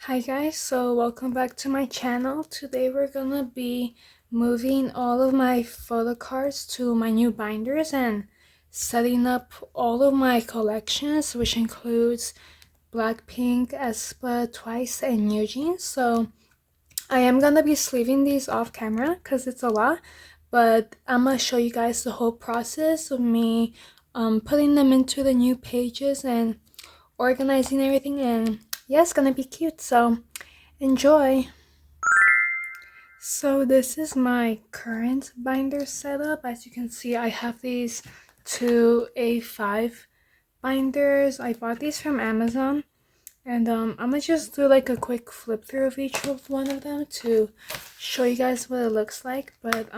Hi guys, so welcome back to my channel. Today we're gonna be moving all of my photo cards to my new binders and setting up all of my collections, which includes Blackpink, aespa, Twice, and newjeans. So I am gonna be sleeving these off camera because it's a lot, but I'm gonna show you guys the whole process of me putting them into the new pages and organizing everything, and yeah, it's gonna be cute, so enjoy. So this is my current binder setup. As you can see, I have these two A5 binders. I bought these from Amazon, and I'm gonna just do like a quick flip through of each of one of them to show you guys what it looks like. But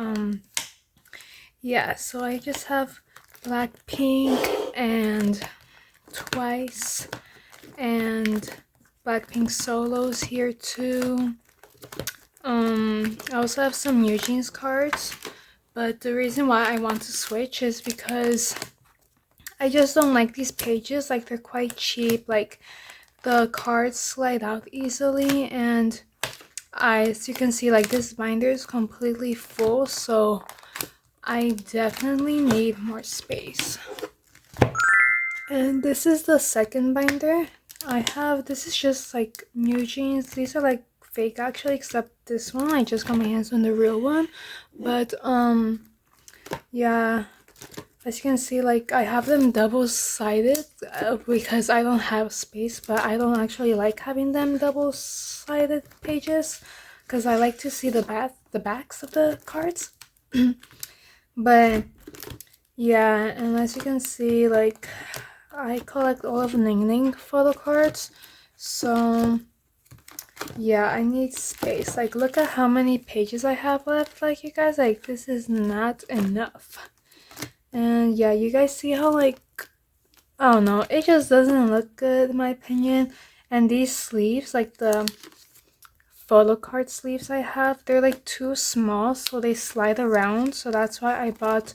yeah, so I just have Blackpink and Twice and Blackpink solos here too. I also have some newjeans cards, but the reason why I want to switch is because I just don't like these pages. Like, they're quite cheap, like the cards slide out easily, and as you can see, like, this binder is completely full, so I definitely need more space. And this is the second binder I have. This is just like newjeans. These are like fake actually, except this one I just got my hands on the real one. But yeah, as you can see, like, I have them double-sided because I don't have space, but I don't actually like having them double-sided pages because I like to see the backs of the cards. But yeah, and as you can see, like, I collect all of Ning Ning photo cards, so yeah, I need space. Like, look at how many pages I have left. Like, you guys, like, this is not enough. And yeah, you guys see how, like, I don't know, it just doesn't look good in my opinion. And these sleeves, like the photo card sleeves I have, they're like too small, so they slide around. So that's why I bought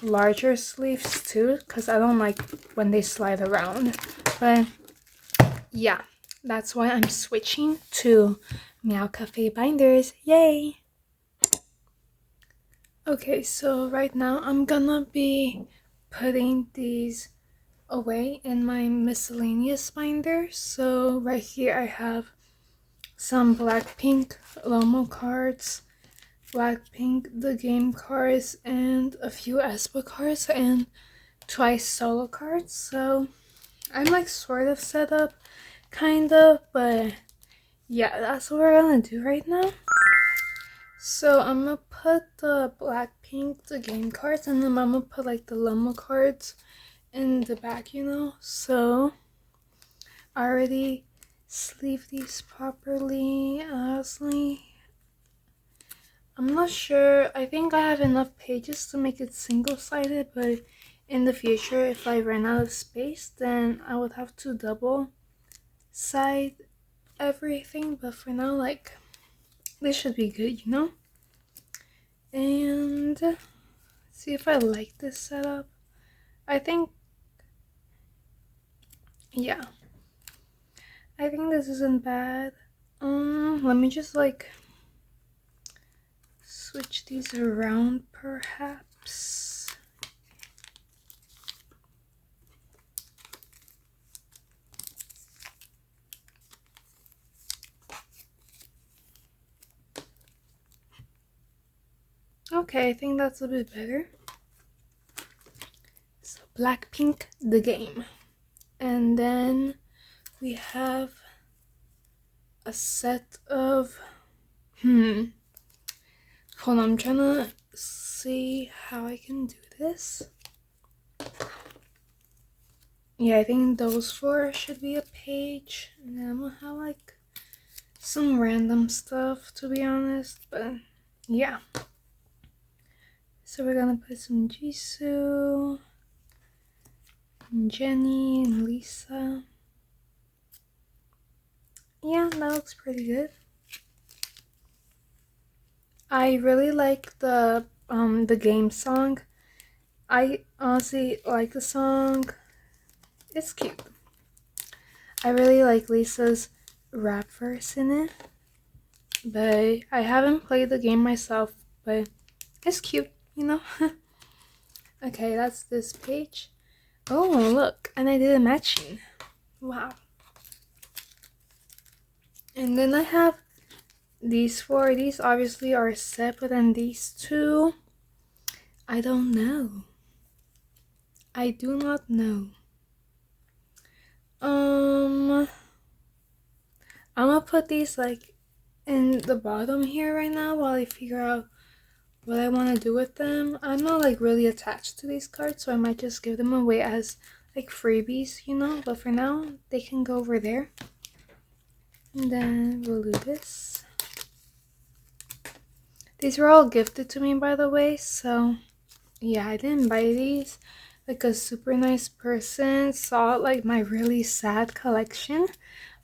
larger sleeves too, because I don't like when they slide around. But yeah, that's why I'm switching to Meow Cafe binders. Yay! Okay, so right now I'm gonna be putting these away in my miscellaneous binder. So right here I have some Blackpink Lomo cards, Blackpink the game cards, and a few aespa cards, and Twice solo cards. So I'm like sort of set up, kind of, but yeah, that's what we're gonna do right now. So I'm gonna put the Blackpink the game cards, and then I'm gonna put like the Lomo cards in the back, you know. So I already sleeve these properly. Honestly, I'm not sure. I think I have enough pages to make it single-sided, but in the future, if I run out of space, then I would have to double side everything. But for now, like, this should be good, you know. And see if I like this setup. I think, yeah, I think this isn't bad. Let me just like switch these around perhaps. Okay, I think that's a bit better. So Blackpink the game. And then we have a set of hold on, I'm trying to see how I can do this. Yeah, I think those four should be a page, and then I'm gonna have like some random stuff, to be honest, but yeah. So we're gonna put some Jisoo, and Jennie, and Lisa. Yeah, that looks pretty good. I really like the game song. I honestly like the song. It's cute. I really like Lisa's rap verse in it. But I haven't played the game myself, but it's cute, you know? Okay, that's this page. Oh, look, and I did a matching. Wow. And then I have these four. These obviously are separate than these two. I don't know. I do not know. I'm gonna put these like in the bottom here right now while I figure out what I want to do with them. I'm not like really attached to these cards, so I might just give them away as like freebies, you know, but for now they can go over there. And then we'll do this. These were all gifted to me, by the way, so yeah, I didn't buy these. Like a super nice person saw like my really sad collection,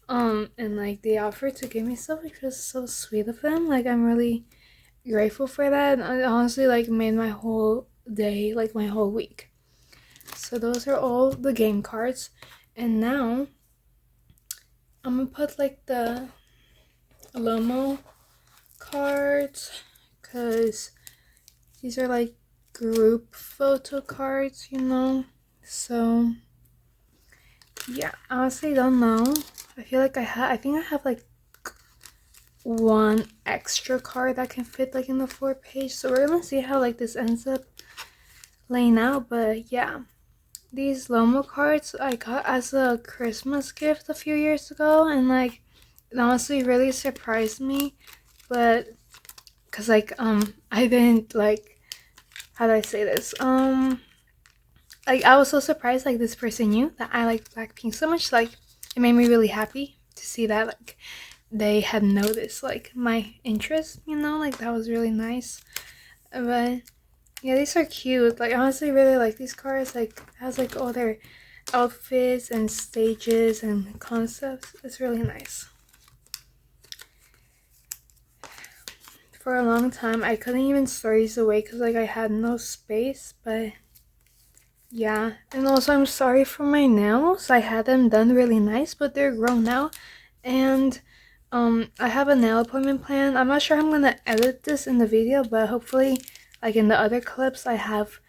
and like they offered to give me stuff, which was so sweet of them. Like I'm really grateful for that, and it honestly like made my whole day, like my whole week. So those are all the game cards, and now I'm gonna put like the Lomo cards, because these are like group photo cards, you know. So yeah, honestly don't know. I feel like I think I have like one extra card that can fit like in the 4-page, so we're gonna see how like this ends up laying out. But yeah, these Lomo cards I got as a Christmas gift a few years ago, and like it honestly really surprised me. But because like I didn't like, how do I say this, like I was so surprised like this person knew that I like Blackpink so much. Like it made me really happy to see that like they had noticed like my interest, you know. Like that was really nice. But yeah, these are cute. Like honestly really like these cards. Like it has like all their outfits and stages and concepts. It's really nice. For a long time I couldn't even store these away because like I had no space. But yeah, and also I'm sorry for my nails. I had them done really nice, but they're grown now, and I have a nail appointment planned. I'm not sure I'm gonna edit this in the video, but hopefully like in the other clips I have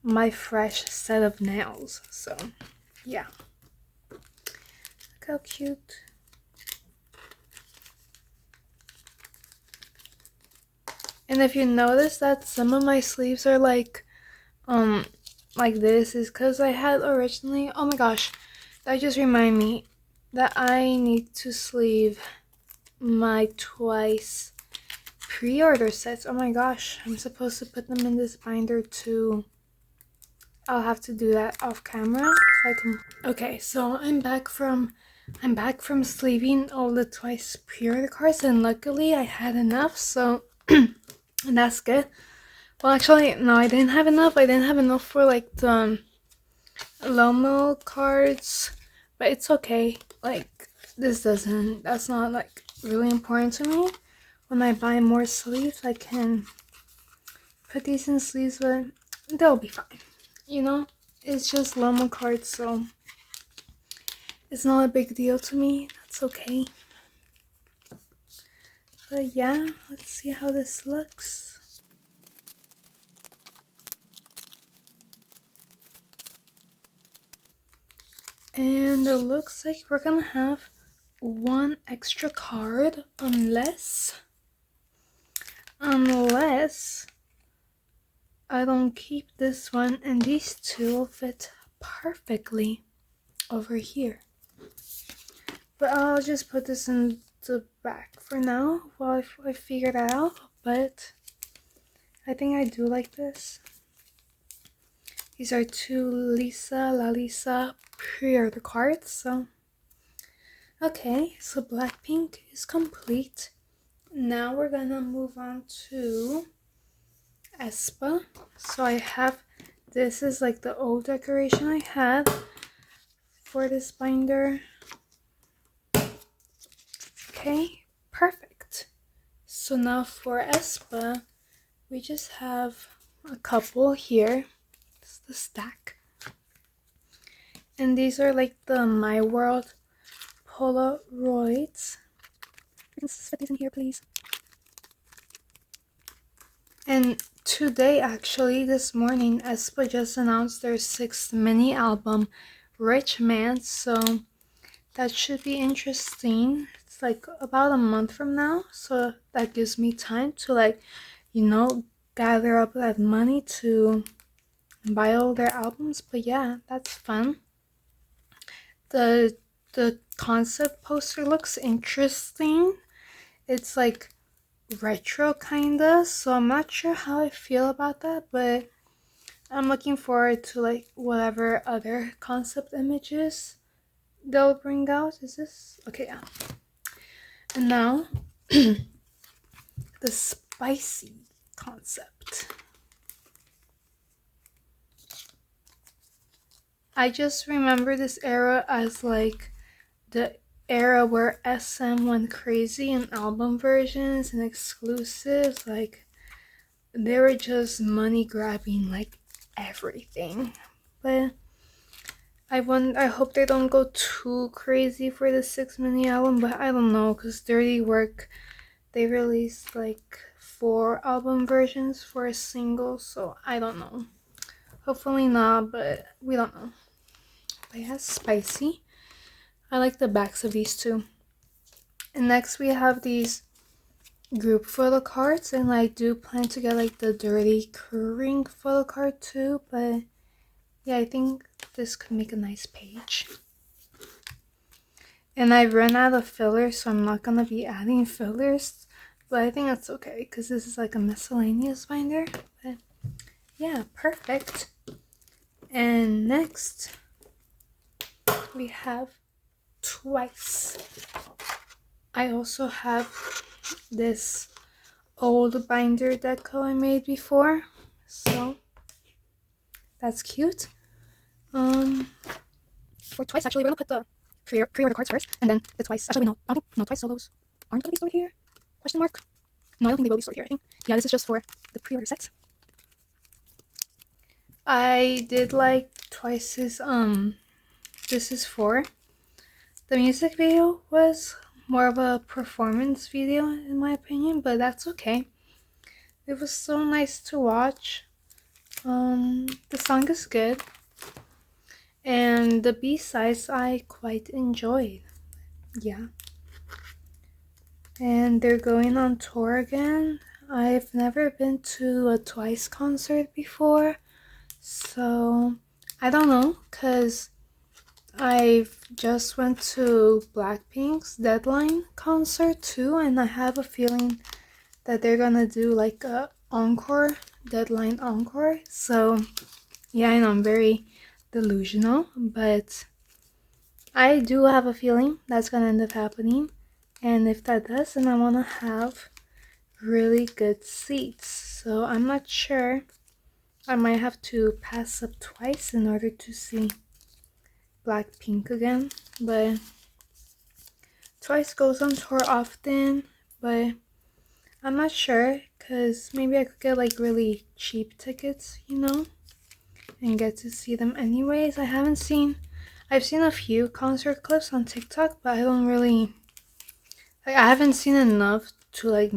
my fresh set of nails. So yeah, look how cute. And if you notice that some of my sleeves are like this, is because I had originally, oh my gosh, that just reminded me that I need to sleeve my twice pre-order sets. Oh my gosh, I'm supposed to put them in this binder too. I'll have to do that off camera so I can. Okay, so I'm back from sleeving all the twice pre-order cards, and luckily I had enough, so that's good. Well, actually, no, I didn't have enough. I didn't have enough for like the Lomo cards, but it's okay. Like that's not like really important to me. When I buy more sleeves, I can put these in sleeves, but they'll be fine. You know, it's just Lomo cards, so it's not a big deal to me. That's okay. But yeah, let's see how this looks. And it looks like we're gonna have one extra card, unless I don't keep this one, and these two will fit perfectly over here. But I'll just put this in the back for now while I figure that out. But I think I do like this. These are two Lalisa pre-order cards. So okay, so Blackpink is complete. Now we're gonna move on to aespa. So I have, this is like the old decoration I had for this binder. Okay, perfect. So now for aespa, we just have a couple here. This is the stack. And these are like the My World Polaroids. can fit these in here, please. And today, actually, this morning, aespa just announced their 6th mini album, Rich Man, so that should be interesting. It's like about a month from now, so that gives me time to, like, you know, gather up that money to buy all their albums. But yeah, that's fun. The concept poster looks interesting. It's like retro kinda, so I'm not sure how I feel about that, but I'm looking forward to like whatever other concept images they'll bring out. Is this okay? Yeah. And now the spicy concept. I just remember this era as like the era where SM went crazy in album versions and exclusives. Like they were just money grabbing like everything. But I hope they don't go too crazy for the 6 mini album, but I don't know, because Dirty Work, they released like 4 album versions for a single, so I don't know. Hopefully not, but we don't know. But yeah, spicy. I like the backs of these two. And next we have these group photo cards, and I do plan to get like the Dirty Crew Ring photo card too, but yeah, I think this could make a nice page. And I've run out of fillers, so I'm not gonna be adding fillers, but I think that's okay because this is like a miscellaneous binder. But yeah, perfect. And next we have Twice. I also have this old binder deco I made before, so that's cute. For Twice, actually, we're gonna put the pre-order cards first, and then the Twice. Actually, no, I don't think no Twice solos aren't gonna be stored here. Question mark? No, I don't think they will be stored here. I think yeah, this is just for the pre-order sets. I did like Twice's This Is For. The music video was more of a performance video in my opinion, but that's okay. It was so nice to watch. The song is good, and the B-sides I quite enjoyed. Yeah. And they're going on tour again. I've never been to a Twice concert before, so I don't know, cause I've just went to Blackpink's Deadline concert too, and I have a feeling that they're gonna do like a encore, Deadline encore. So yeah, I know I'm very delusional, but I do have a feeling that's gonna end up happening. And if that does, then I want to have really good seats. So I'm not sure. I might have to pass up Twice in order to see Blackpink again. But Twice goes on tour often, but I'm not sure because maybe I could get like really cheap tickets, you know, and get to see them anyways. I've seen a few concert clips on TikTok, but I don't really like, I haven't seen enough to like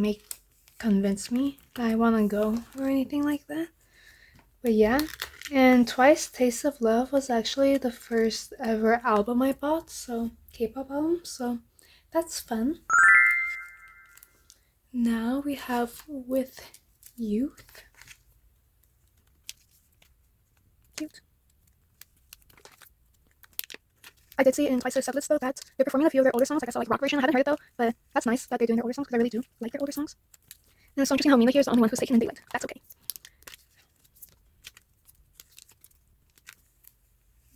convince me that I want to go or anything like that. But yeah, and Twice Taste of Love was actually the first ever album I bought, so K-pop album, so that's fun. Now we have With Youth. Cute. I did see in Twice's setlist though that they're performing a few of their older songs, like I saw like rock version. I haven't heard it though, but that's nice that they're doing their older songs because I really do like their older songs. And it's so interesting how Mina here is the only one who's taken in daylight. That's okay.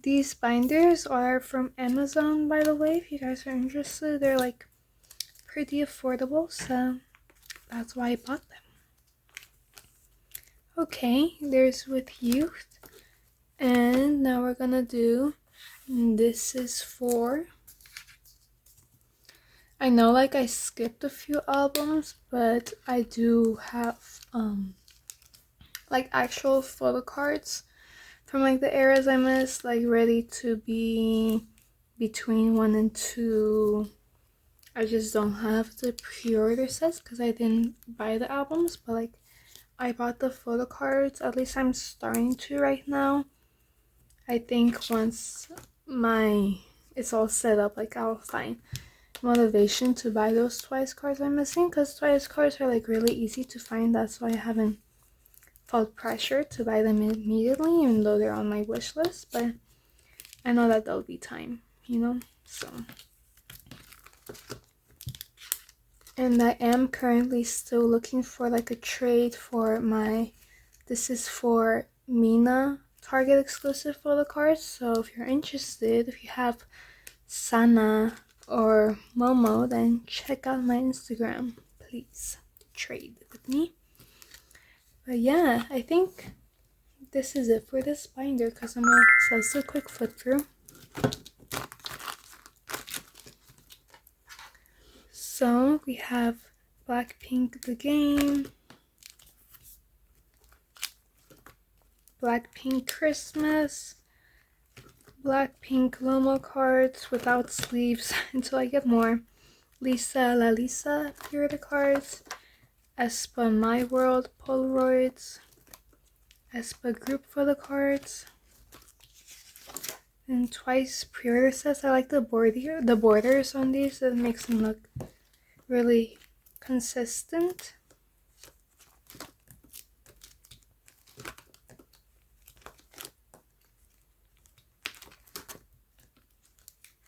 These binders are from Amazon, by the way, if you guys are interested. They're like pretty affordable, so that's why I bought them. Okay, there's With Youth. And now we're gonna do This Is For. I know like I skipped a few albums, but I do have like actual photo cards from like the eras I missed, like ready to be between 1 and 2 I just don't have the pre-order sets because I didn't buy the albums, but like I bought the photo cards. At least I'm starting to right now. I think once it's all set up, like I'll find motivation to buy those Twice cards I'm missing, because Twice cards are like really easy to find. That's why I haven't felt pressure to buy them immediately, even though they're on my wish list. But I know that there'll be time, you know. So, and I am currently still looking for like a trade for this is for Mina Target exclusive photo cards. So if you're interested, if you have Sana or Momo, then check out my Instagram, please, to trade with me. But yeah, I think this is it for this binder, because so let's do a quick flip through. So we have Blackpink the game, Blackpink Christmas, Blackpink Lomo cards without sleeves until I get more, Lisa La Lisa pre-order cards, aespa My World Polaroids, aespa group photo cards, and Twice pre-order sets. I like the borders on these. It makes them look really consistent.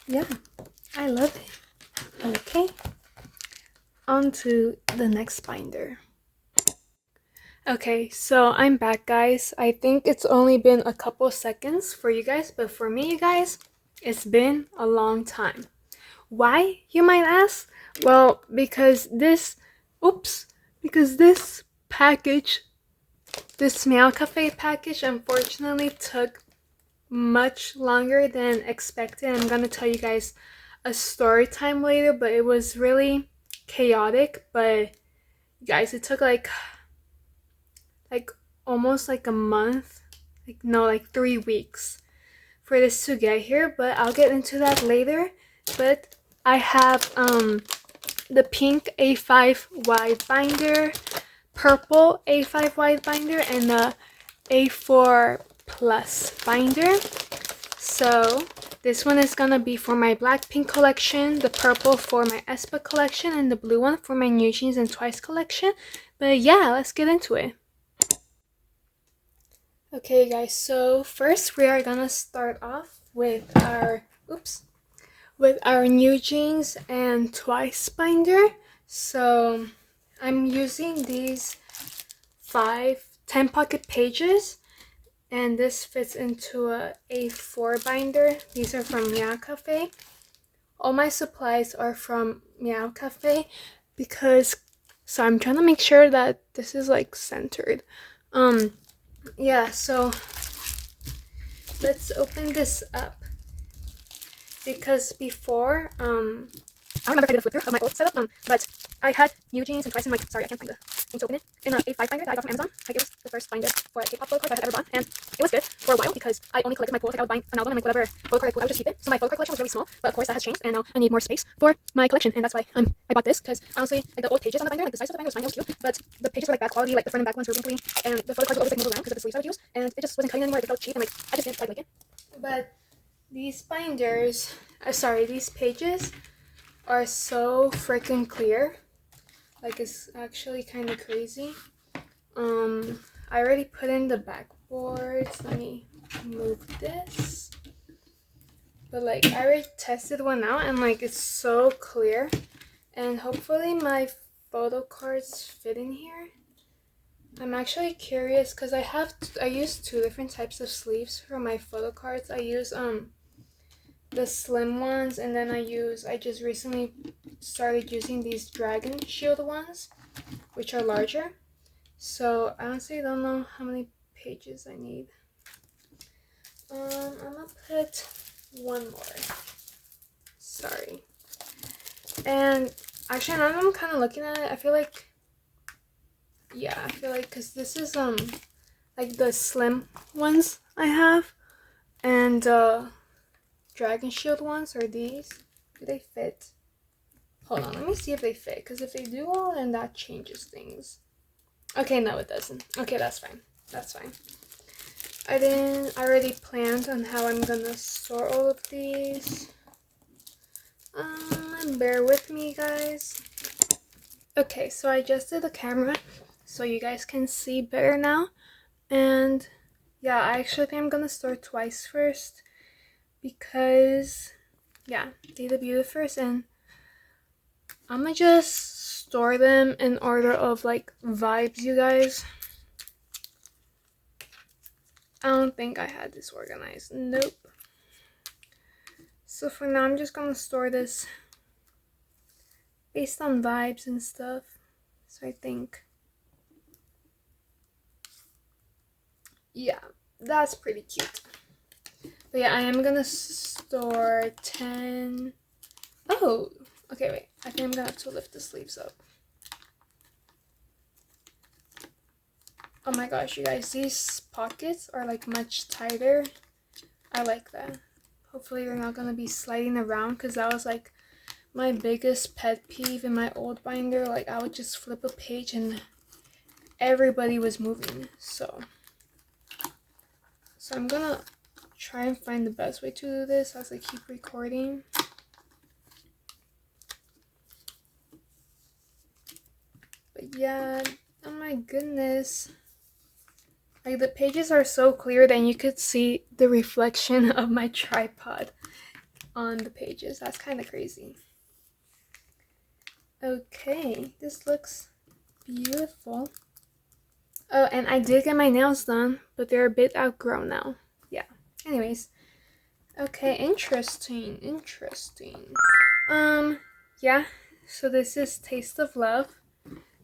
Yeah, I love it. Okay, on to the next binder. Okay, so I'm back, guys. I think it's only been a couple seconds for you guys, but for me, you guys, it's been a long time. Why, you might ask? Well, because this package, this Meow Cafe package, unfortunately took much longer than expected. I'm gonna tell you guys a story time later, but it was really chaotic. But guys, it took like almost like a month, like 3 weeks for this to get here, but I'll get into that later. But I have the pink A5 wide binder, purple A5 wide binder, and the A4 plus binder. So this one is gonna be for my Blackpink collection, the purple for my aespa collection, and the blue one for my NewJeans and Twice collection. But yeah, let's get into it. Okay guys, so first we are gonna start off with our NewJeans and Twice binder. So I'm using these 10 pocket pages, and this fits into a A4 binder. These are from Meow Cafe. All my supplies are from Meow Cafe so I'm trying to make sure that this is like centered. Yeah, so let's open this up, because before I don't remember if I did a flip through of my old setup, but I had NewJeans and Twice in sorry, I can't find the thing to open it, in an A5 binder that I got from Amazon. Like, it was the first binder for a Kpop photo card I had ever bought, and it was good for a while because I only collected my photos. Like, I would buy an album and like whatever photo card I pulled, I would just keep it. So my photo card collection was really small, but of course that has changed, and now I need more space for my collection, and that's why I bought this, because honestly, like, the old pages on the binder, like the size of the binder was fine, it was cute, but the pages were like bad quality, like the front and back ones were wrinkly, and the photo cards would always like move around because of the sleeves I would use, and it just wasn't cutting anymore. It felt cheap, and like I just didn't like it. But these these pages are so freaking clear. Like, it's actually kind of crazy. I already put in the backboards. Let me move this. But like, I already tested one out, and like, it's so clear. And hopefully my photo cards fit in here. I'm actually curious because I use 2 different types of sleeves for my photo cards. I use the slim ones, and then I just recently started using these dragon shield ones, which are larger. So I honestly don't know how many pages I need. I'm gonna put 1 more. Sorry. And actually, now that I'm kind of looking at it, I feel like because this is like the slim ones I have, and dragon shield ones are these. Do they fit? Hold on, let me see if they fit, because if they do all, then that changes things. Okay, no, it doesn't. Okay, that's fine. That's fine. I already planned on how I'm gonna store all of these. Bear with me, guys. Okay, so I adjusted the camera so you guys can see better now. And yeah, I actually think I'm gonna store twice first because, yeah, they debut first, and I'm gonna just store them in order of like vibes, you guys. I don't think I had this organized. Nope. So for now, I'm just gonna store this based on vibes and stuff. So I think, yeah, that's pretty cute. But yeah, I am gonna store 10. Oh, okay, wait. I think I'm gonna have to lift the sleeves up. Oh my gosh, you guys, these pockets are like much tighter. I like that. Hopefully they're not gonna be sliding around, because that was like my biggest pet peeve in my old binder. Like I would just flip a page and everybody was moving. So I'm gonna try and find the best way to do this as I keep recording. But yeah, oh my goodness. Like the pages are so clear that you could see the reflection of my tripod on the pages. That's kind of crazy. Okay, this looks beautiful. Oh, and I did get my nails done, but they're a bit outgrown now. Yeah. Anyways. Okay, interesting. Yeah. So this is Taste of Love.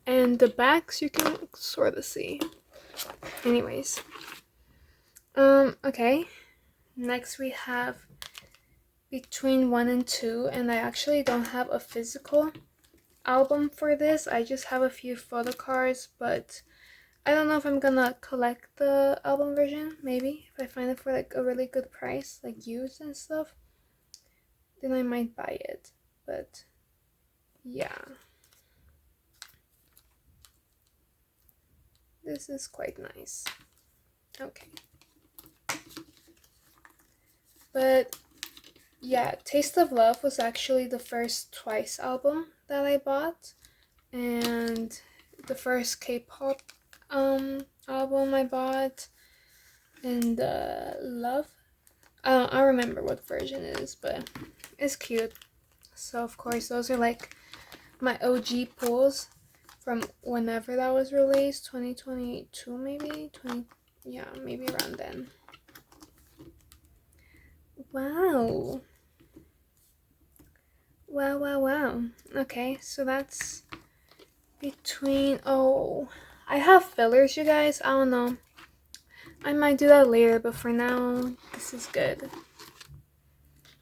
And the backs you can sort of see. Anyways. Okay. Next we have Between 1 and 2, and I actually don't have a physical album for this. I just have a few photo cards, but I don't know if I'm gonna collect the album version. Maybe if I find it for like a really good price, like used and stuff, then I might buy it. But yeah, this is quite nice. Okay, but yeah, Taste of Love was actually the first Twice album that I bought, and the first K-pop album I bought, and Love. I don't remember what version it is, but it's cute. So of course those are like my OG pulls from whenever that was released, 2022 maybe, yeah, maybe around then. Wow. Wow. Okay, so that's Between. Oh, I have fillers, you guys. I don't know. I might do that later, but for now, this is good.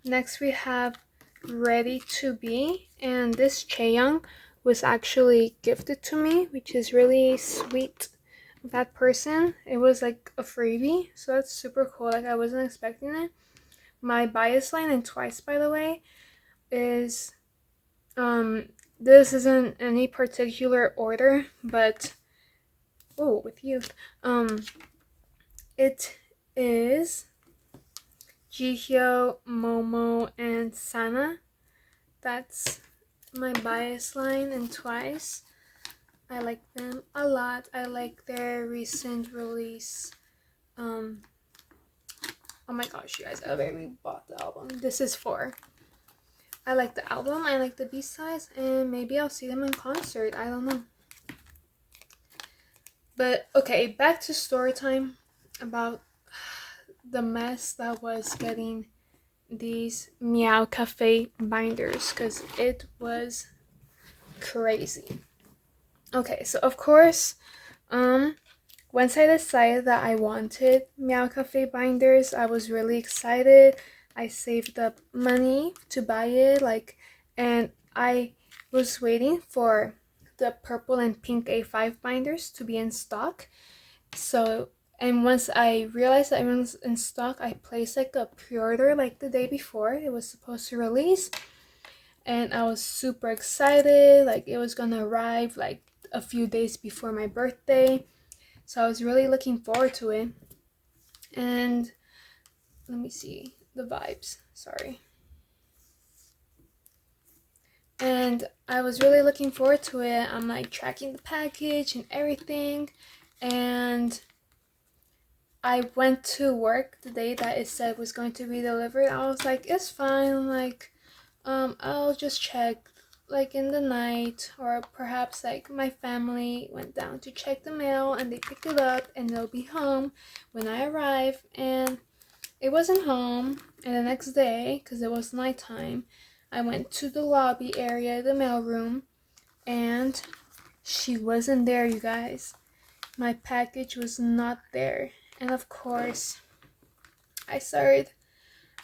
Next we have Ready to Be, and this Chaeyoung was actually gifted to me, which is really sweet of that person. It was like a freebie, so that's super cool. Like I wasn't expecting it. My bias line in Twice, by the way, is this isn't any particular order, but with you, it is Jihyo, Momo, and Sana. That's my bias line in Twice. I like them a lot. I like their recent release. Oh my gosh, you guys, I already bought the album. This is 4. I like the album, I like the B-sides, and maybe I'll see them in concert. I don't know. But okay, back to story time about the mess that was getting these Meow Cafe binders, because it was crazy. Okay, so of course, once I decided that I wanted Meow Cafe binders, I was really excited. I saved up money to buy it, and I was waiting for the purple and pink A5 binders to be in stock. So, and once I realized that it was in stock, I placed like a pre-order like the day before it was supposed to release. and I was super excited. Like, it was gonna arrive like a few days before my birthday, so I was really looking forward to it. And let me see the vibes, sorry. And I was really looking forward to it. I'm like tracking the package and everything, and I went to work the day that it said was going to be delivered. I was like, it's fine, like I'll just check like in the night, or perhaps like my family went down to check the mail and they picked it up and they'll be home when I arrive. And it wasn't home. And the next day, because it was nighttime, I went to the lobby area, the mailroom, and she wasn't there, you guys. My package was not there. And of course, I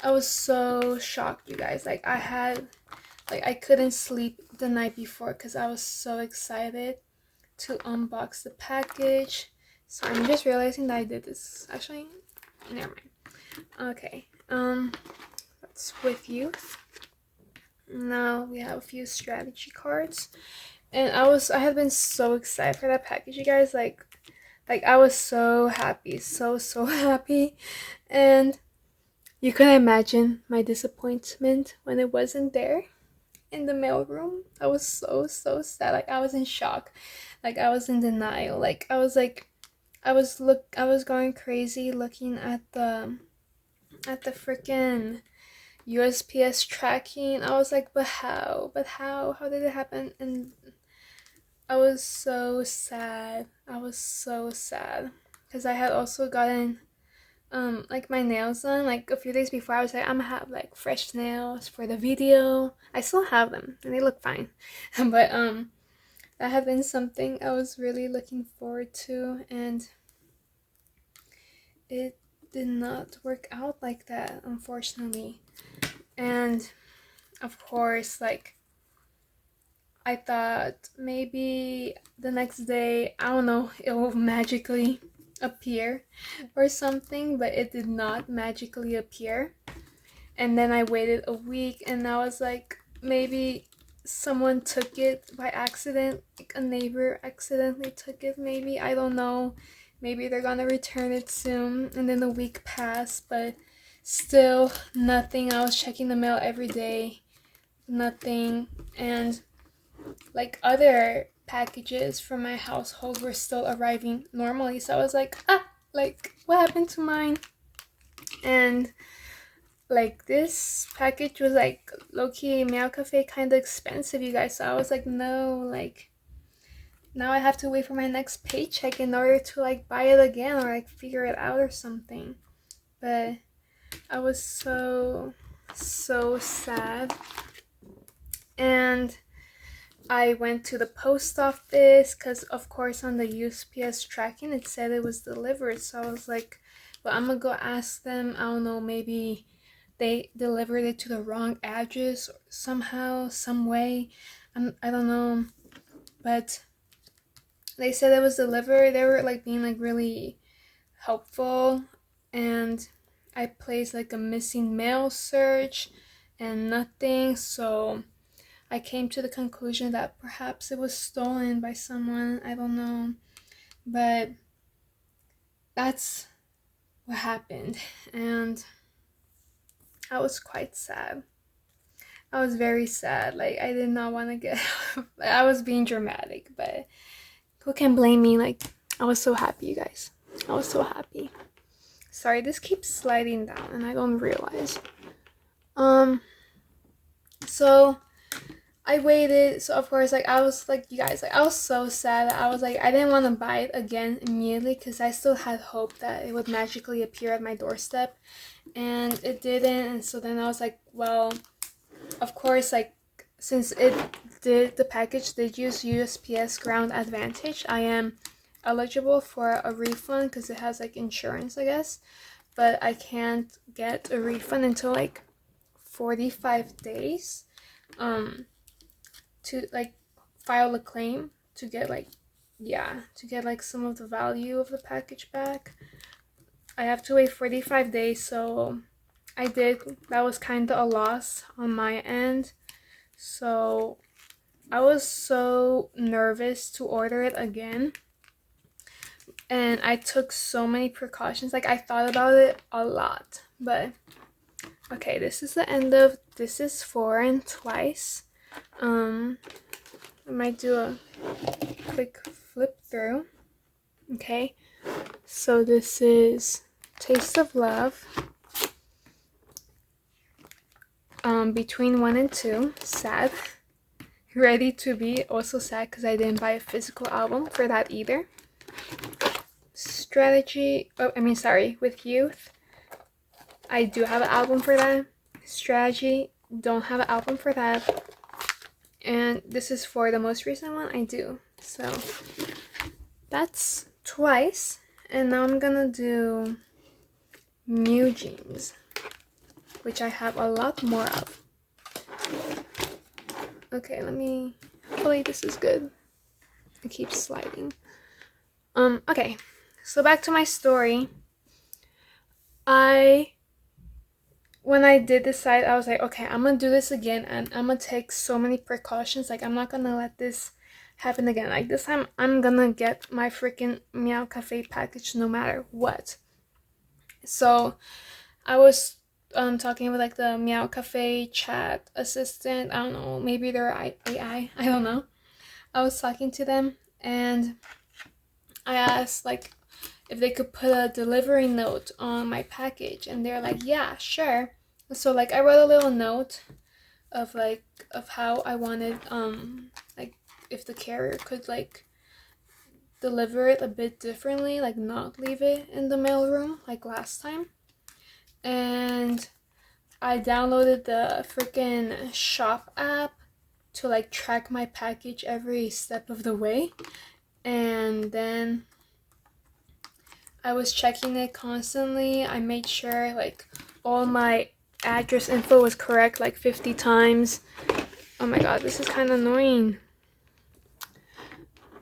was so shocked, you guys. Like, I couldn't sleep the night before because I was so excited to unbox the package. So I'm just realizing that I did this. Actually, never mind. Okay, that's with you. Now we have a few strategy cards. And I had been so excited for that package, you guys. Like I was so happy, so happy. And you can imagine my disappointment when it wasn't there in the mailroom. I was so sad. Like, I was in shock. Like, I was in denial. Like, I was going crazy looking at the freaking USPS tracking. I was like, but how? How did it happen? And I was so sad. Because I had also gotten like my nails done like a few days before. I was like, I'm gonna have like fresh nails for the video. I still have them and they look fine. But that had been something I was really looking forward to, and it did not work out like that, unfortunately. And of course, like, I thought maybe the next day, I don't know, it will magically appear or something, but it did not magically appear. And then I waited a week, and I was like, maybe someone took it by accident, like a neighbor accidentally took it, maybe, I don't know. Maybe they're gonna return it soon. And then a week passed, but still nothing. I was checking the mail every day, nothing. And like, other packages from my household were still arriving normally, so I was like, like, what happened to mine? And like, this package was like low-key Meow Cafe kind of expensive, you guys. So I was like, no, like, now I have to wait for my next paycheck in order to like buy it again, or like figure it out or something. But I was so sad. And I went to the post office because, of course, on the USPS tracking it said it was delivered. So I was like, well, I'm gonna go ask them. I don't know, maybe they delivered it to the wrong address somehow, some way. I don't know. But they said it was delivered. They were like being like really helpful. And I placed like a missing mail search and nothing. So I came to the conclusion that perhaps it was stolen by someone. I don't know. But that's what happened. And I was quite sad. I was very sad. Like, I did not want to get I was being dramatic, but who can blame me? Like, I was so happy, you guys. I was so happy. Sorry, this keeps sliding down and I don't realize. So I waited. So of course, like, I was like, you guys, like, I was so sad. I was like, I didn't want to buy it again immediately because I still had hope that it would magically appear at my doorstep, and it didn't. And so then I was like, well, of course, like, since the package did use USPS Ground Advantage, I am eligible for a refund because it has like insurance, I guess. But I can't get a refund until like 45 days. To like file a claim to get like some of the value of the package back. I have to wait 45 days, so I did. That was kind of a loss on my end. So I was so nervous to order it again, and I took so many precautions. Like, I thought about it a lot. But okay, this is the end of this is for and twice. I might do a quick flip through. Okay, so this is Taste of Love, Between 1 and 2, Sad, Ready to Be, also sad because I didn't buy a physical album for that either. Strategy, With Youth, I do have an album for that. Strategy, don't have an album for that. And this is for the most recent one, I do. So that's twice. And now I'm gonna do NewJeans, which I have a lot more of. Okay, hopefully this is good. It keeps sliding. Okay, so back to my story. When I did decide, I was like, okay, I'm gonna do this again, and I'm gonna take so many precautions. Like, I'm not gonna let this happen again. Like, this time, I'm gonna get my freaking Meow Cafe package no matter what. So, I was talking with like the Meow Cafe chat assistant. I don't know, maybe they're AI. I don't know. I was talking to them, and I asked like if they could put a delivery note on my package, and they're like, yeah, sure. So like I wrote a little note of how I wanted like if the carrier could like deliver it a bit differently, like not leave it in the mailroom like last time. And I downloaded the freaking shop app to like track my package every step of the way. And then I was checking it constantly. I made sure like all my address info was correct like 50 times. Oh my god, this is kind of annoying.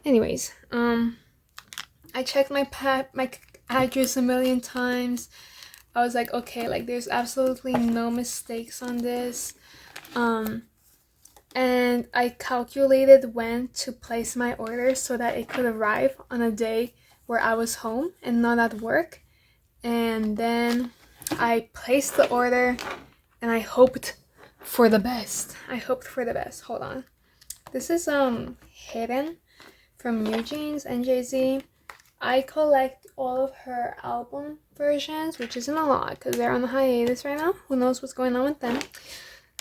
Anyways, I checked my address a million times. I was like, okay, like there's absolutely no mistakes on this. And I calculated when to place my order so that it could arrive on a day where I was home and not at work. And then I placed the order and I hoped for the best. Hold on. This is Hidden from newjeans, NJZ. I collect all of her album versions, which isn't a lot because they're on a hiatus right now. Who knows what's going on with them?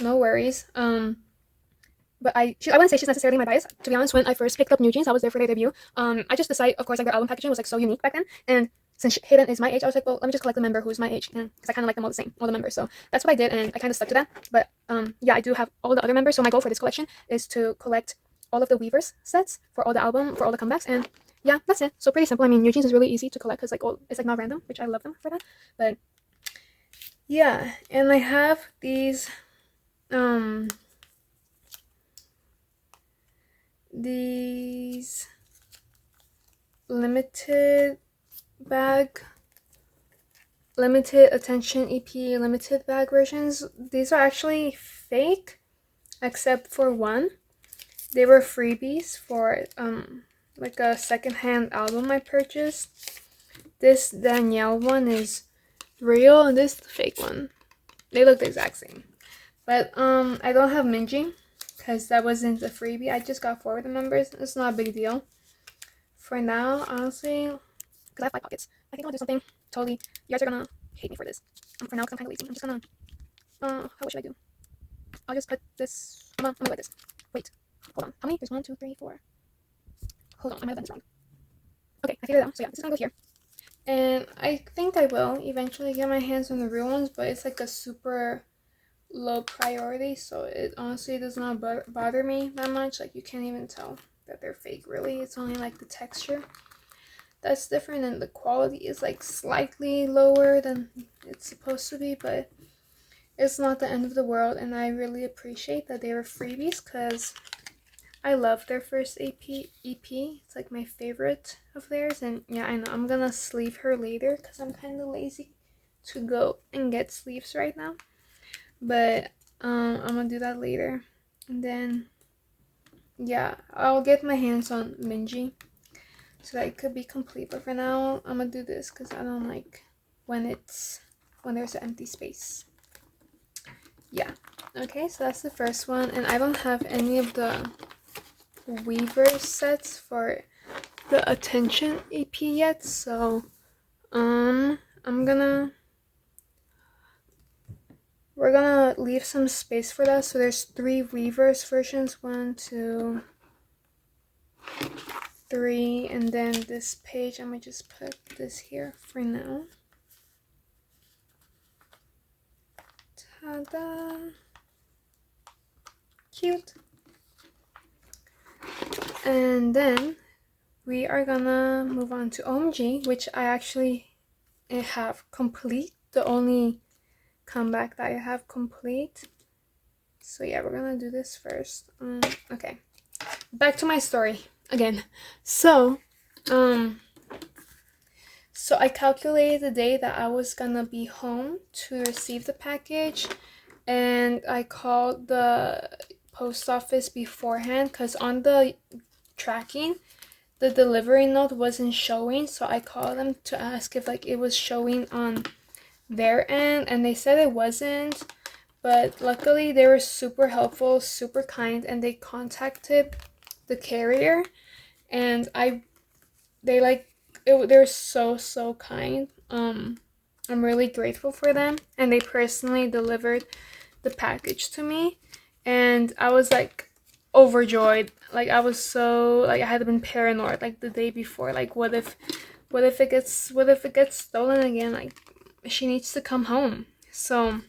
No worries. But I wouldn't say she's necessarily my bias. To be honest, when I first picked up NewJeans, I was there for their debut. I just decided, of course, like their album packaging was like so unique back then. And since Hayden is my age, I was like, well, let me just collect a member who's my age, because I kind of like them all the same, all the members. So that's what I did, and I kind of stuck to that. But yeah, I do have all the other members. So my goal for this collection is to collect all of the Weavers sets for all the comebacks, and yeah, that's it. So pretty simple. I mean, NewJeans is really easy to collect because it's like not random, which I love them for that. But yeah, and I have these limited attention EP limited bag versions. These are actually fake, except for one. They were freebies for like a secondhand album I purchased. This Danielle one is real, and this is the fake one. They look the exact same. But I don't have Minji because that wasn't a freebie. I just got 4 of the members. It's not a big deal. For now, honestly, because I have 5 pockets, I think I'll do something totally. You guys are gonna hate me for this. For now, because I'm kind of lazy. I'm just gonna. What should I do? I'll just put this. Hold on, let me like this. Wait, hold on. How many? There's 1, 2, 3, 4. Hold on, I might have done this wrong. Okay, I figured it out. So yeah, this is gonna go here. And I think I will eventually get my hands on the real ones, but it's like a super low priority, so it honestly does not bother me that much. Like, you can't even tell that they're fake, really. It's only like the texture that's different, and the quality is like slightly lower than it's supposed to be, but it's not the end of the world. And I really appreciate that they were freebies because I love their first EP. It's like my favorite of theirs. And yeah, I know I'm gonna sleeve her later because I'm kind of lazy to go and get sleeves right now. But I'm gonna do that later. And then, yeah, I'll get my hands on minji so that it could be complete. But for now, I'm gonna do this because I don't like when there's an empty space. Yeah. Okay, so that's the first one, and I don't have any of the weaver sets for the attention AP yet, so we're gonna leave some space for that. So there's 3 weavers versions, 1, 2, 3, and then this page, I'm gonna just put this here for now. Ta-da! Cute. And then we are gonna move on to OMG, which I actually have complete, the only comeback that I have complete. So yeah, we're gonna do this first. Okay, back to my story again. So I calculated the day that I was gonna be home to receive the package, and I called the post office beforehand because on the tracking the delivery note wasn't showing, so I called them to ask if like it was showing on their end, and they said it wasn't. But luckily they were super helpful, super kind, and they contacted the carrier, and they're so kind. I'm really grateful for them, and they personally delivered the package to me, and I was like overjoyed. Like I was so, like, I had been paranoid like the day before, like what if it gets stolen again, like she needs to come home. So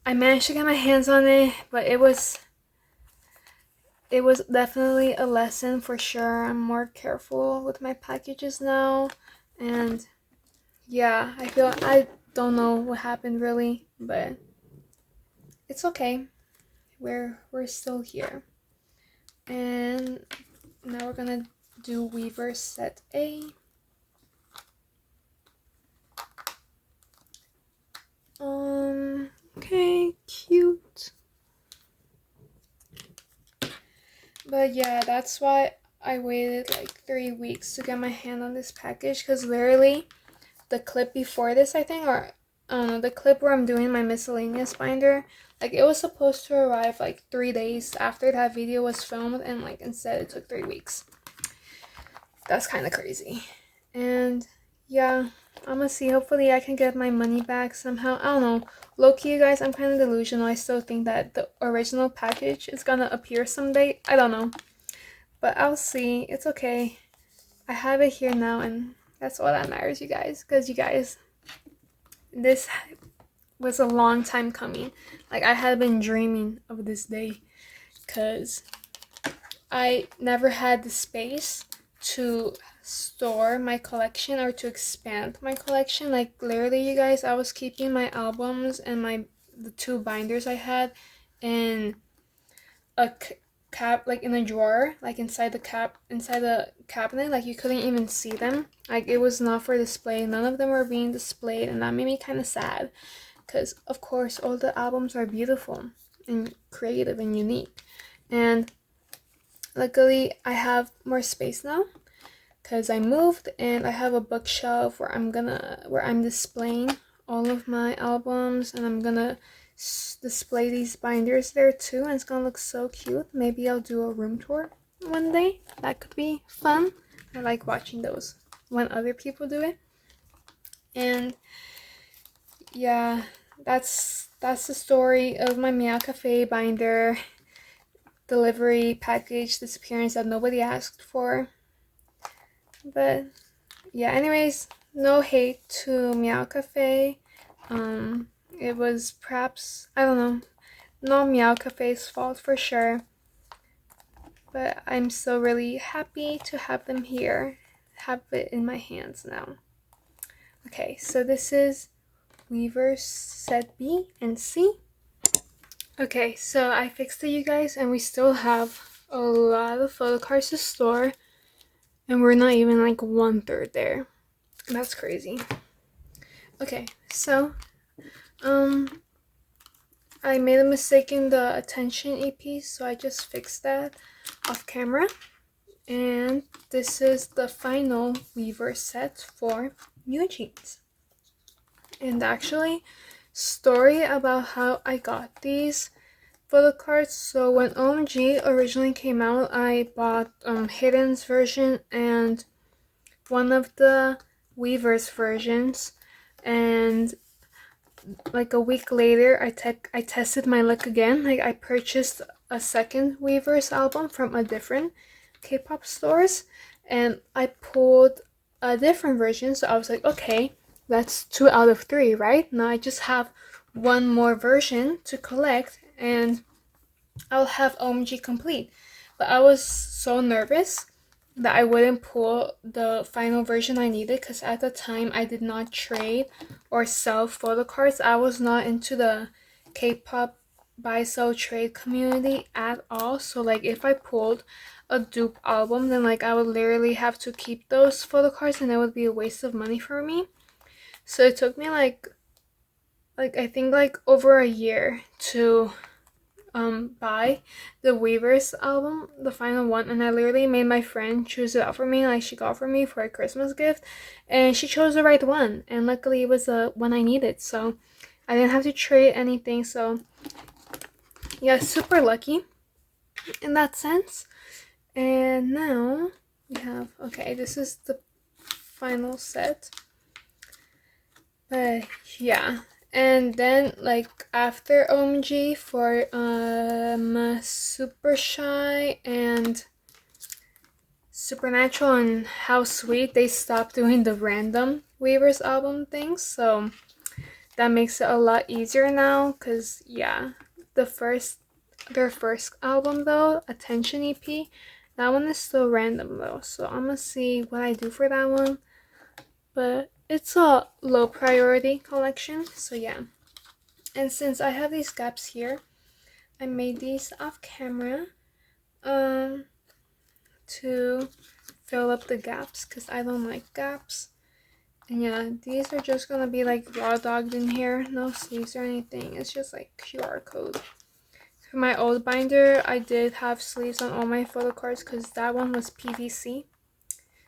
I managed to get my hands on it, but it was definitely a lesson for sure. I'm more careful with my packages now, and yeah, I don't know what happened really, but it's okay. We're still here. And now we're gonna do weaver set A. Okay, cute. But yeah, that's why I waited like 3 weeks to get my hand on this package, because literally the clip before this, I think, or the clip where I'm doing my miscellaneous binder, like it was supposed to arrive like 3 days after that video was filmed, and like instead it took 3 weeks. That's kind of crazy. And yeah, I'm gonna see, hopefully I can get my money back somehow. I don't know, low-key, you guys, I'm kind of delusional. I still think that the original package is gonna appear someday. I don't know, but I'll see. It's okay, I have it here now, and that's all that matters, you guys, because you guys, this was a long time coming. Like I had been dreaming of this day, because I never had the space to store my collection or to expand my collection. Like literally, you guys, I was keeping my albums and the 2 binders I had in a cap, like in a drawer, like inside the cabinet. Like you couldn't even see them. Like it was not for display. None of them were being displayed, and that made me kind of sad, because of course all the albums are beautiful and creative and unique. And luckily I have more space now because I moved, and I have a bookshelf where I'm displaying all of my albums, and I'm gonna display these binders there too, and it's gonna look so cute. Maybe I'll do a room tour one day. That could be fun. I like watching those when other people do it. And yeah, that's the story of my Meow Cafe binder delivery package disappearance that nobody asked for. But yeah, anyways, no hate to Meow Cafe. It was perhaps, I don't know, not Meow Cafe's fault for sure, but I'm still really happy to have them here, have it in my hands now. Okay, so this is Weaver set B and C. Okay, so I fixed it, you guys, and we still have a lot of photo cards to store, and we're not even like 1/3 there. That's crazy. Okay, so I made a mistake in the attention EP, so I just fixed that off camera. And this is the final weaver set for NewJeans. And actually, story about how I got these photo cards. So when OMG originally came out, I bought Hidden's version and one of the Weaver's versions, and like a week later I tested my luck again. Like, I purchased a second Weaver's album from a different K-pop stores, and I pulled a different version. So I was like, okay, that's 2 out of 3, right? Now I just have one more version to collect and I'll have OMG complete. But I was so nervous that I wouldn't pull the final version I needed, because at the time I did not trade or sell photo cards. I was not into the K-pop buy sell trade community at all. So like, if I pulled a dupe album, then like I would literally have to keep those photo cards and it would be a waste of money for me. So it took me like I think like over a year to buy the Weavers album, the final one, and I literally made my friend choose it out for me. Like, she got for me for a Christmas gift, and she chose the right one, and luckily it was the one I needed, so I didn't have to trade anything. So yeah, super lucky in that sense. And now we have, okay, this is the final set, but yeah. And then like after OMG, for Super Shy and Supernatural and How Sweet, they stopped doing the random Weavers album things, so that makes it a lot easier now. Because yeah, their first album though, Attention EP, that one is still random though, so I'm gonna see what I do for that one, but it's a low priority collection, so yeah. And since I have these gaps here, I made these off camera to fill up the gaps, because I don't like gaps. And yeah, these are just gonna be like raw dogged in here, no sleeves or anything. It's just like QR code. For my old binder, I did have sleeves on all my photo cards because that one was PVC.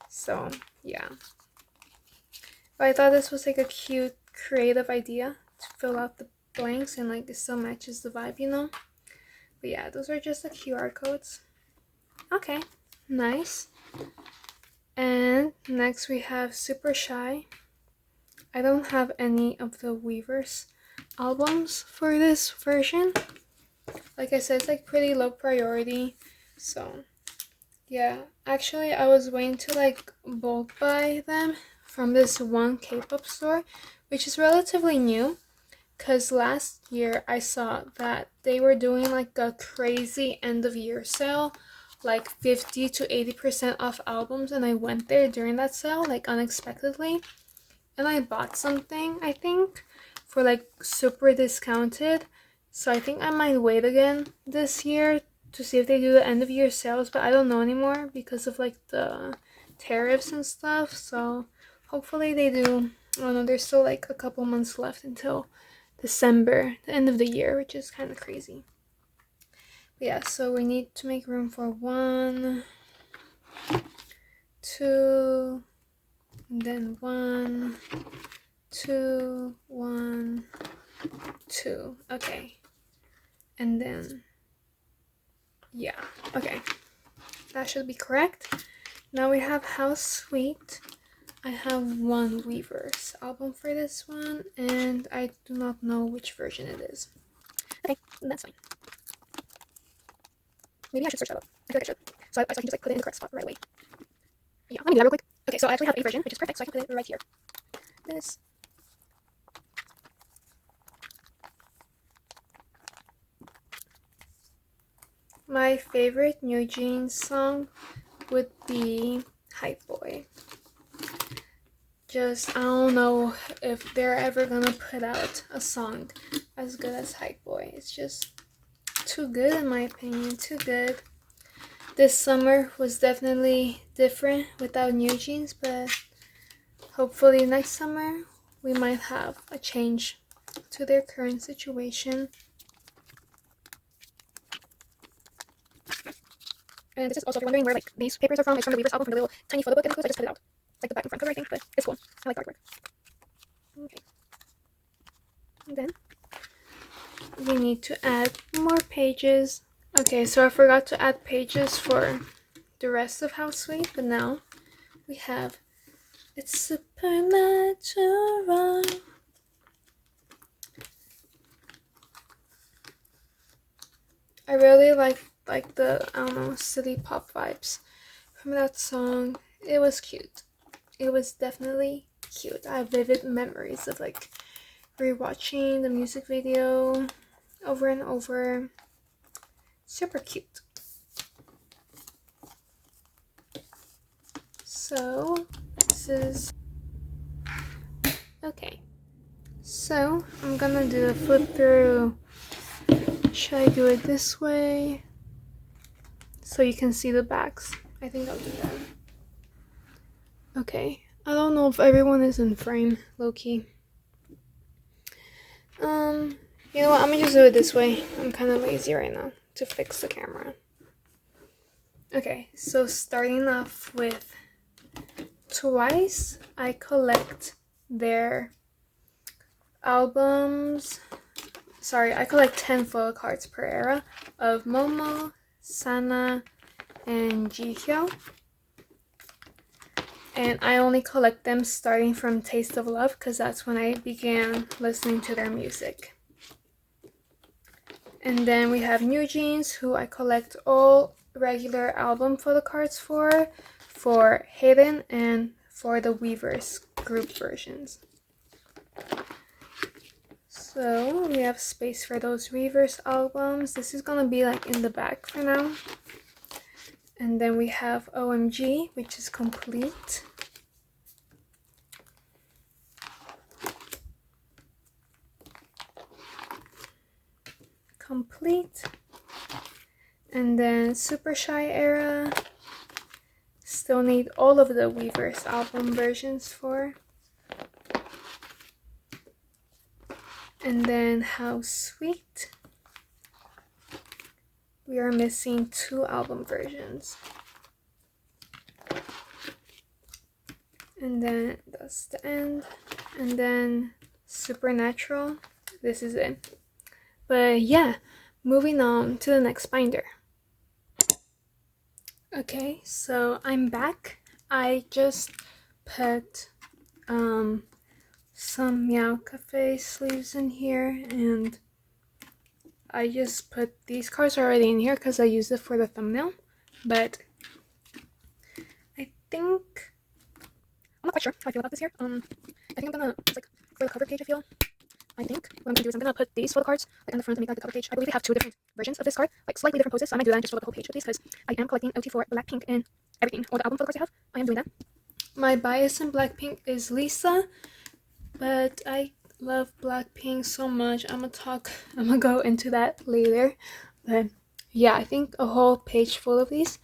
So yeah, but I thought this was like a cute creative idea to fill out the blanks, and like it still matches the vibe, you know. But yeah, those are just the QR codes. Okay, nice. And next we have Super Shy. I don't have any of the Weavers albums for this version. Like I said, it's like pretty low priority, so yeah. Actually, I was waiting to like bulk buy them from this one K-pop store, which is relatively new, because last year I saw that they were doing like a crazy end of year sale, like 50 to 80% off albums, and I went there during that sale like unexpectedly, and I bought something, I think, for like super discounted. So I think I might wait again this year to see if they do the end of year sales, but I don't know anymore because of like the tariffs and stuff. So hopefully they do. Oh no, there's still like a couple months left until December, the end of the year, which is kind of crazy. But yeah, so we need to make room for 1, 2, and then 1, 2, 1, 2. Okay. And then, yeah, okay. That should be correct. Now we have How Sweet. I have one Weavers album for this one, and I do not know which version it is. Okay, that's fine. Maybe I should search that up. I feel like I should. So I can just like put it in the correct spot right away. Yeah, let me do that real quick. Okay, so I actually have a version, which is perfect, so I can put it right here. This. My favorite NewJeans song would be Hype Boy. Just, I don't know if they're ever gonna put out a song as good as Hype Boy. It's just too good in my opinion, too good. This summer was definitely different without NewJeans, but hopefully next summer we might have a change to their current situation. And this is also, if you're wondering where like these papers are from, it's from the Weaver's album, from the little tiny photo book it includes. I just cut it out. It's like the back and front cover, I think, but it's cool. I like the artwork. Okay. And then we need to add more pages. Okay, so I forgot to add pages for the rest of House Sweet, but now we have It's Supernatural. I really like the, I don't know, city pop vibes from that song. It was cute. It was definitely cute. I have vivid memories of like rewatching the music video over and over. Super cute. So this is okay. So I'm gonna do a flip through. Should I do it this way so you can see the backs? I think I'll do that. Okay. I don't know if everyone is in frame, low-key. You know what? I'm gonna just do it this way. I'm kind of lazy right now to fix the camera. Okay, so starting off with Twice, I collect their albums. Sorry, I collect 10 photo cards per era of Momo, Sana, and Jihyo. And I only collect them starting from Taste of Love because that's when I began listening to their music. And then we have NewJeans, who I collect all regular album photo cards for Hayden and for the Weavers group versions. So we have space for those Weavers albums. This is gonna be like in the back for now. And then we have OMG, which is complete. And then Super Shy era. Still need all of the Weavers album versions for. And then House Sweet. We are missing 2 album versions. And then that's the end. And then Supernatural. This is it. But yeah, moving on to the next binder. Okay, so I'm back. I just put some Meow Cafe sleeves in here, and I just put these cards already in here because I used it for the thumbnail. But I think I'm not quite sure how I feel about this here. I think I'm gonna, it's like for the cover page, I think what I'm gonna do is I'm gonna put these photo cards like on the front to make like the cover page. I believe they have 2 different versions of this card, like slightly different poses, so I might do that and just fill up the whole page with these because I am collecting OT4, Blackpink, and everything. All the album photo cards I have, I am doing that. My bias in Blackpink is Lisa, but I love Blackpink so much. I'm gonna go into that later. But yeah, I think a whole page full of these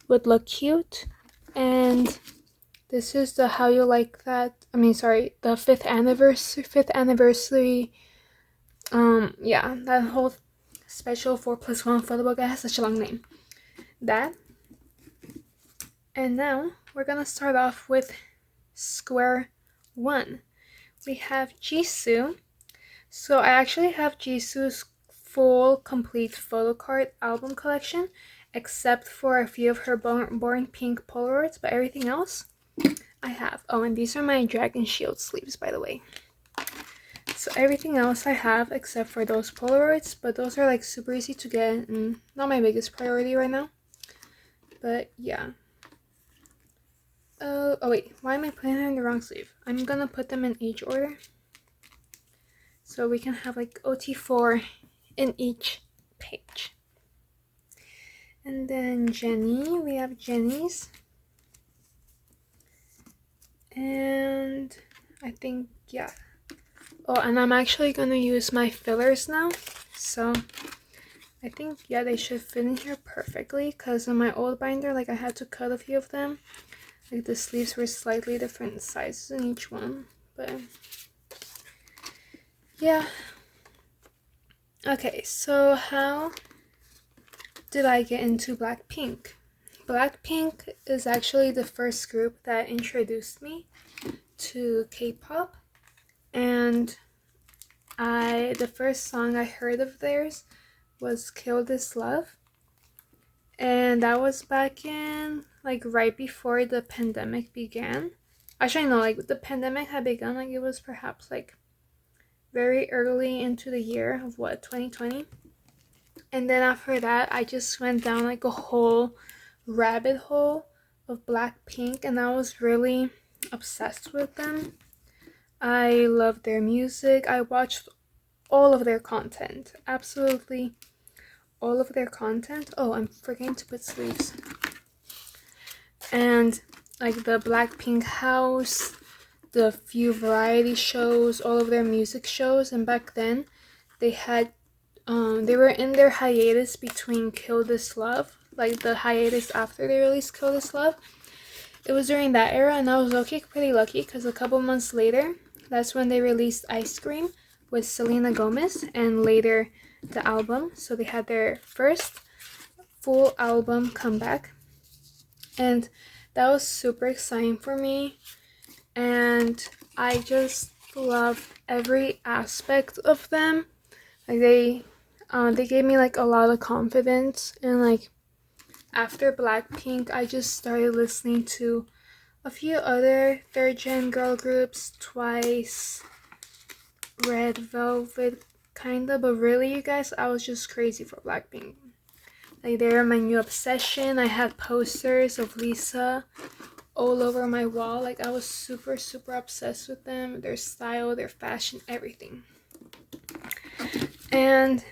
would look cute. And this is the How You Like That, the 5th anniversary, yeah, that whole special 4+1 photo book. It has such a long name. That. And now we're gonna start off with square 1. We have Jisoo. So I actually have Jisoo's full complete photo card album collection, except for a few of her boring pink Polaroids, but everything else I have. Oh, and these are my Dragon Shield sleeves, by the way. So everything else I have except for those Polaroids, but those are like super easy to get and not my biggest priority right now. But yeah. Oh wait, why am I putting them in the wrong sleeve? I'm gonna put them in age order, so we can have like OT4 in each page. And then Jenny, we have Jenny's. And I think, yeah. Oh, and I'm actually gonna use my fillers now. So I think, yeah, they should fit in here perfectly, because in my old binder, like I had to cut a few of them. Like the sleeves were slightly different sizes in each one, but yeah. Okay, so how did I get into Blackpink? Blackpink is actually the first group that introduced me to K-pop, and the first song I heard of theirs was Kill This Love, and that was back in like right before the pandemic began. Actually no, like the pandemic had begun, like it was perhaps like very early into the year of 2020. And then after that I just went down like a whole rabbit hole of Blackpink, and I was really obsessed with them. I loved their music. I watched all of their content, absolutely all of their content. Oh, I'm forgetting to put sleeves. And like the Blackpink house, the few variety shows, all of their music shows. And back then they had they were in their hiatus between Kill This Love, like the hiatus after they released Kill This Love. It was during that era, and I was pretty lucky because a couple months later, that's when they released Ice Cream with Selena Gomez, and later the album. So they had their first full album comeback, and that was super exciting for me. And I just love every aspect of them. Like they gave me like a lot of confidence, and like after Blackpink I just started listening to a few other third gen girl groups, Twice, Red Velvet kinda, but really you guys, I was just crazy for Blackpink. Like they're my new obsession. I had posters of Lisa all over my wall. Like I was super obsessed with them, their style, their fashion, everything. And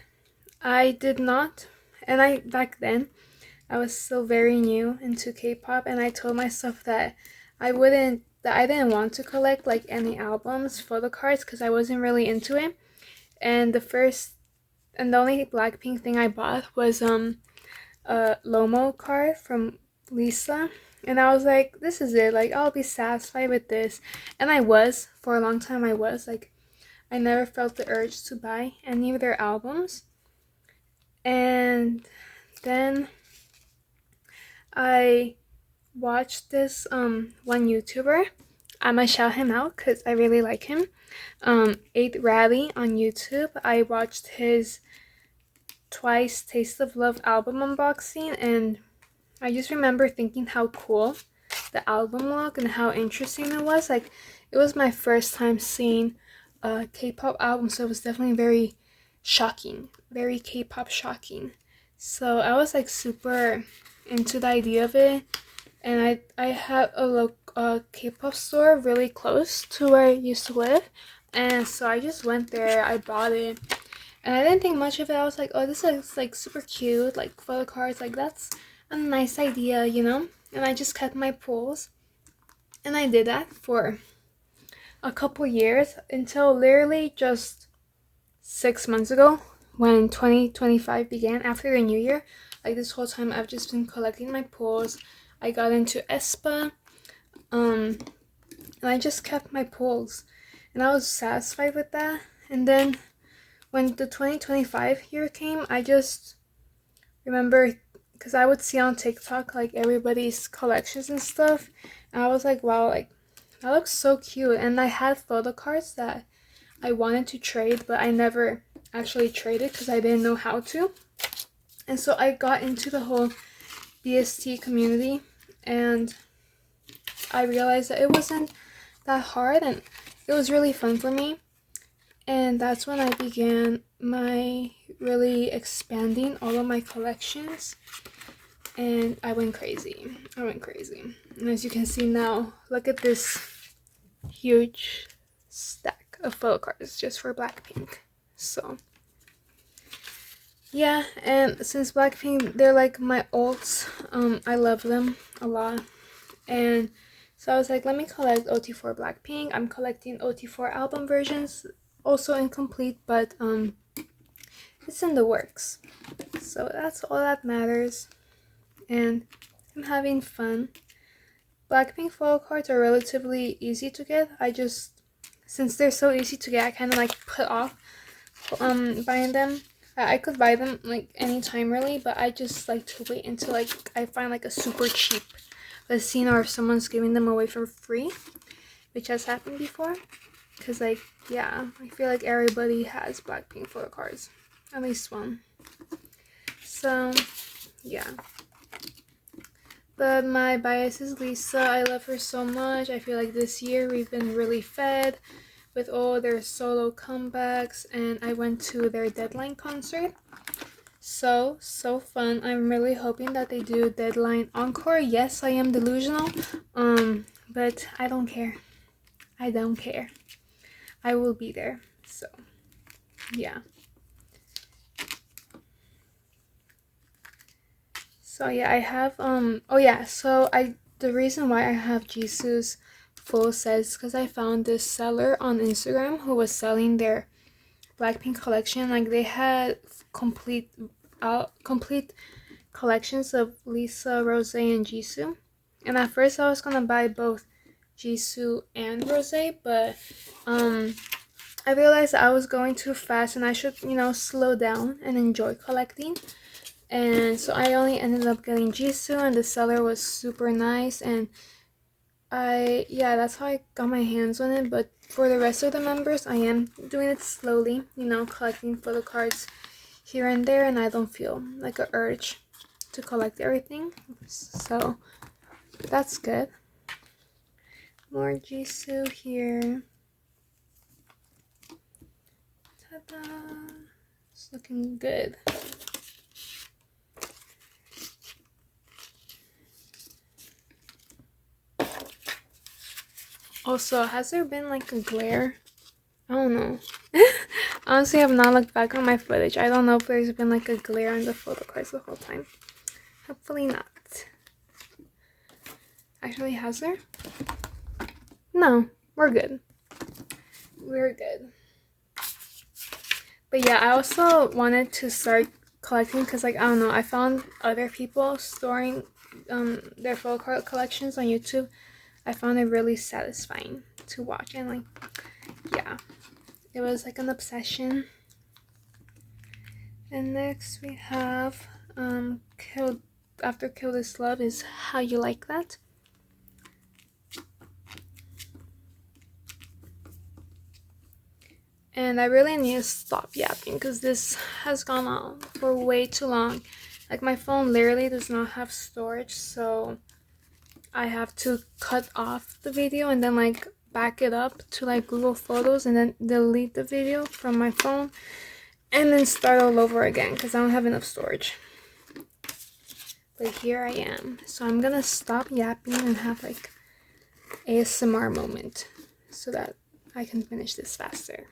I did not, and I back then I was still very new into K-pop, and I told myself that I didn't want to collect like any albums, photo cards, because I wasn't really into it. And the only Blackpink thing I bought was a Lomo card from Lisa, and I was like, this is it, like I'll be satisfied with this. And I was, for a long time I was like, I never felt the urge to buy any of their albums. And then I watched this one YouTuber. I'm gonna shout him out because I really like him. 8th Rally on YouTube. I watched his Twice Taste of Love album unboxing, and I just remember thinking how cool the album looked and how interesting it was. Like it was my first time seeing a K-pop album, so it was definitely very shocking, very K-pop shocking. So I was like super into the idea of it, and I had a K-pop store really close to where I used to live, and so I just went there, I bought it, and I didn't think much of it. I was like, oh, this is like super cute, like photo cards, like that's a nice idea, you know? And I just kept my pulls, and I did that for a couple years until literally just 6 months ago when 2025 began, after the new year. Like this whole time I've just been collecting my pulls. I got into aespa, and I just kept my pulls, and I was satisfied with that. And then when the 2025 year came, I just remember, because I would see on TikTok like everybody's collections and stuff, and I was like, wow, like that looks so cute. And I had photo cards that I wanted to trade, but I never actually traded because I didn't know how to. And so I got into the whole BST community, and I realized that it wasn't that hard, and it was really fun for me. And that's when I began my really expanding all of my collections, and I went crazy. And as you can see now, look at this huge stack of photo cards just for Blackpink. So yeah, and since Blackpink, they're like my ults. I love them a lot, and so I was like, let me collect OT4 Blackpink. I'm collecting OT4 album versions, also incomplete, but it's in the works. So that's all that matters, and I'm having fun. Blackpink photo cards are relatively easy to get. Since they're so easy to get, I kind of like put off buying them. I could buy them like anytime really, but I just like to wait until like I find like a super cheap Vecino, or if someone's giving them away for free, which has happened before. Because like, yeah, I feel like everybody has Blackpink photo cards, at least one. So yeah, but my bias is Lisa. I love her so much. I feel like this year we've been really fed with all their solo comebacks, and I went to their Deadline concert. So fun. I'm really hoping that they do Deadline Encore. Yes, I am delusional, but I don't care. I don't care. I will be there. So yeah. So yeah, I have oh yeah, so the reason why I have Jisoo's full sets because I found this seller on Instagram who was selling their Blackpink collection. Like they had complete collections of Lisa, Rose, and Jisoo. And at first I was gonna buy both Jisoo and Rose, but I realized I was going too fast and I should, slow down and enjoy collecting. And so I only ended up getting Jisoo, and the seller was super nice, and that's how I got my hands on it. But for the rest of the members, I am doing it slowly, collecting photo cards here and there, and I don't feel like an urge to collect everything, so that's good. More Jisoo here. Ta-da! It's looking good. Also, has there been like a glare? I don't know. Honestly, I have not looked back on my footage. I don't know if there's been like a glare on the photo cards the whole time. Hopefully not. Actually, has there? No, we're good. We're good. But yeah, I also wanted to start collecting because, like, I don't know, I found other people storing their photo card collections on YouTube. I found it really satisfying to watch, and like, yeah, it was like an obsession. And next we have After Kill This Love is How You Like That. And I really need to stop yapping because this has gone on for way too long. Like, my phone literally does not have storage, so I have to cut off the video and then like back it up to like Google Photos and then delete the video from my phone and then start all over again because I don't have enough storage. But here I am. So I'm gonna stop yapping and have like ASMR moment so that I can finish this faster.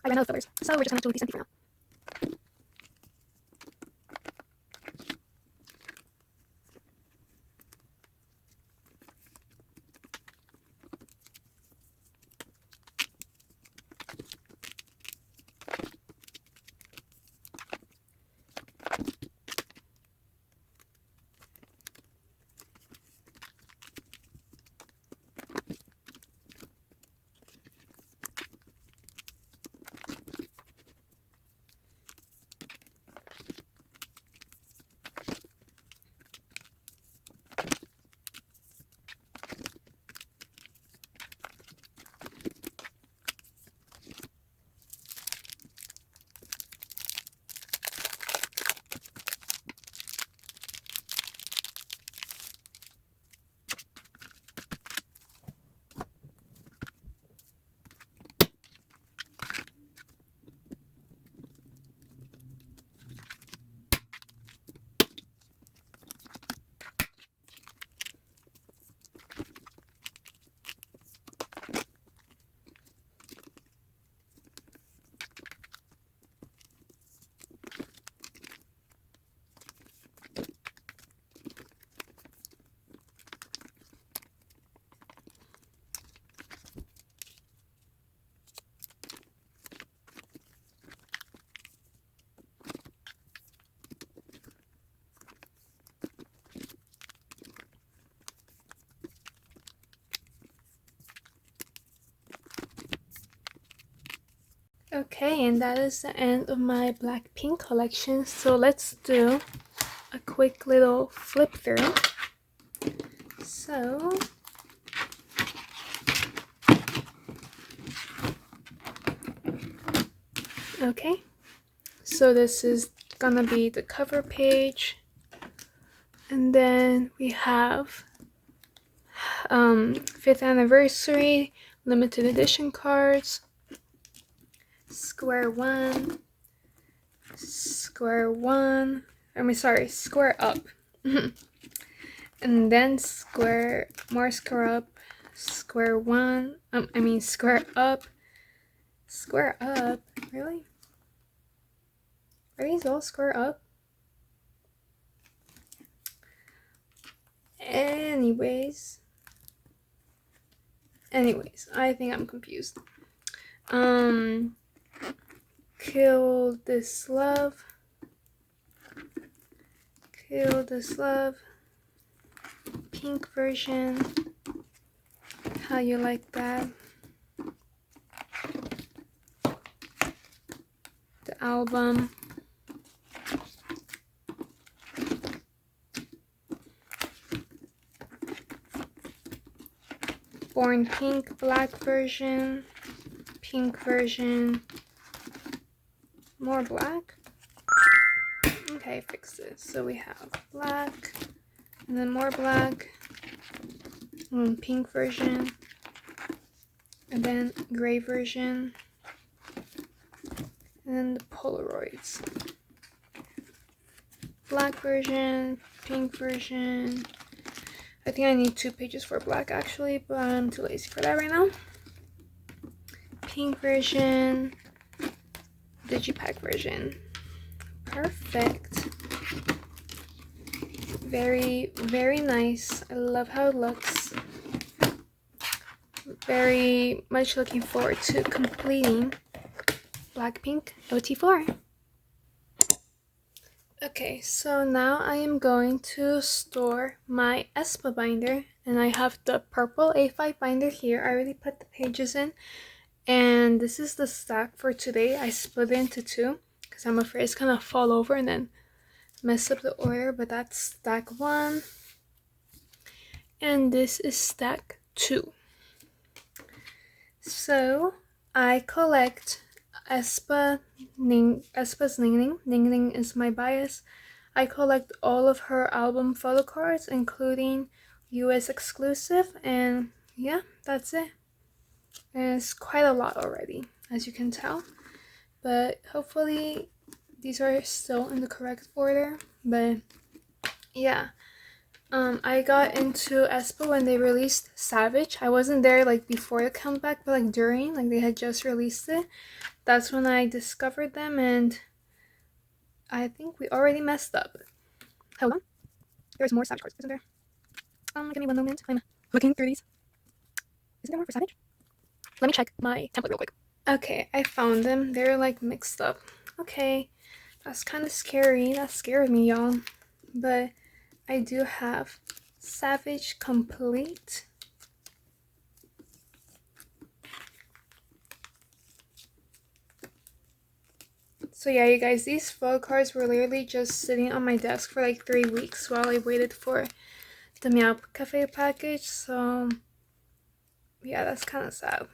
I ran out of fillers, so we're just gonna do these empty for now. Okay, and that is the end of my Blackpink collection. So let's do a quick little flip through. So okay, so this is gonna be the cover page, and then we have 5th anniversary limited edition cards, square up and then square up, square up, really? Are these all square up? Anyways, I think I'm confused. Kill this love, pink version, how you like that? The album, Born Pink, black version, pink version, more black. Okay, fix this. So we have black, and then more black, and pink version, and then gray version, and then the Polaroids. Black version, pink version. I think I need 2 pages for black actually, but I'm too lazy for that right now. Pink version, digipack version. Perfect. Very, very nice. I love how it looks. Very much looking forward to completing Blackpink OT4. Okay, so now I am going to store my aespa binder, and I have the purple A5 binder here. I already put the pages in, and this is the stack for today. I split it into 2 because I'm afraid it's gonna fall over and then mess up the order, but that's stack 1, and this is stack 2. So I collect aespa's Ningning. Ningning is my bias. I collect all of her album photo cards, including US exclusive, and yeah, that's it. And it's quite a lot already, as you can tell, but hopefully these are still in the correct order. But yeah, I got into aespa when they released Savage. I wasn't there like before the comeback, but like during, like they had just released it. That's when I discovered them, and I think we already messed up. Hold on, there's more Savage cards, isn't there? Give me one moment. I'm looking through these. Isn't there more for Savage? Let me check my template real quick. Okay, I found them. They're like mixed up. Okay, that's kind of scary. That scared me, y'all. But I do have Savage Complete. So yeah, you guys, these photo cards were literally just sitting on my desk for like 3 weeks while I waited for the Meow Cafe package. So yeah, that's kind of sad.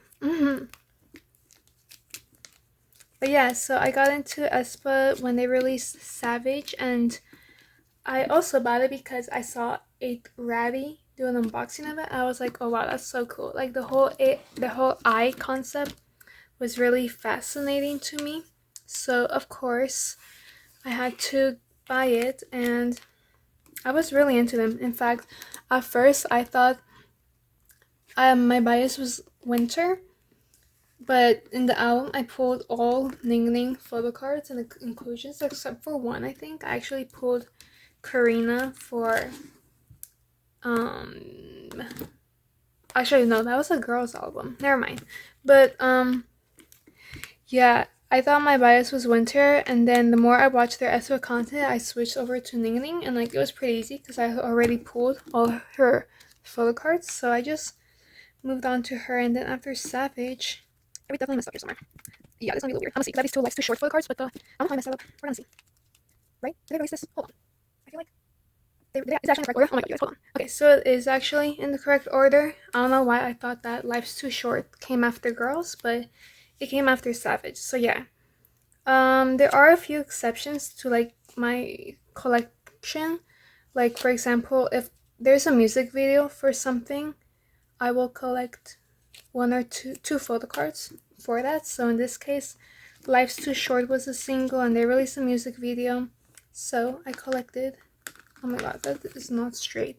But yeah, so I got into aespa when they released Savage, and I also bought it because I saw 8 Ratty do an unboxing of it. I was like, oh wow, that's so cool. Like the whole eye concept was really fascinating to me. So of course I had to buy it, and I was really into them. In fact, at first I thought my bias was winter, but in the album I pulled all Ningning photo cards and the inclusions except for one. I think I actually pulled Karina for actually no, that was a girls album, never mind. But yeah, I thought my bias was winter, and then the more I watched their aespa content, I switched over to Ningning, and like it was pretty easy because I already pulled all her photo cards, so I just moved on to her. And then after Savage, I definitely messed up here somewhere. Yeah, this is gonna be a little weird. I'm gonna see, because I have these two lights too short for the cards, but I don't know how I messed that up. We're gonna see. Right? Did I erase this? Hold on. I feel like it's actually in the correct order. Oh my god, you guys, hold on. Okay, so it is actually in the correct order. I don't know why I thought that Life's Too Short came after Girls, but it came after Savage. So yeah. There are a few exceptions to like my collection. Like for example, if there's a music video for something, I will collect one or two photo cards for that. So in this case, Life's Too Short was a single and they released a music video. So I collected, oh my god, that is not straight.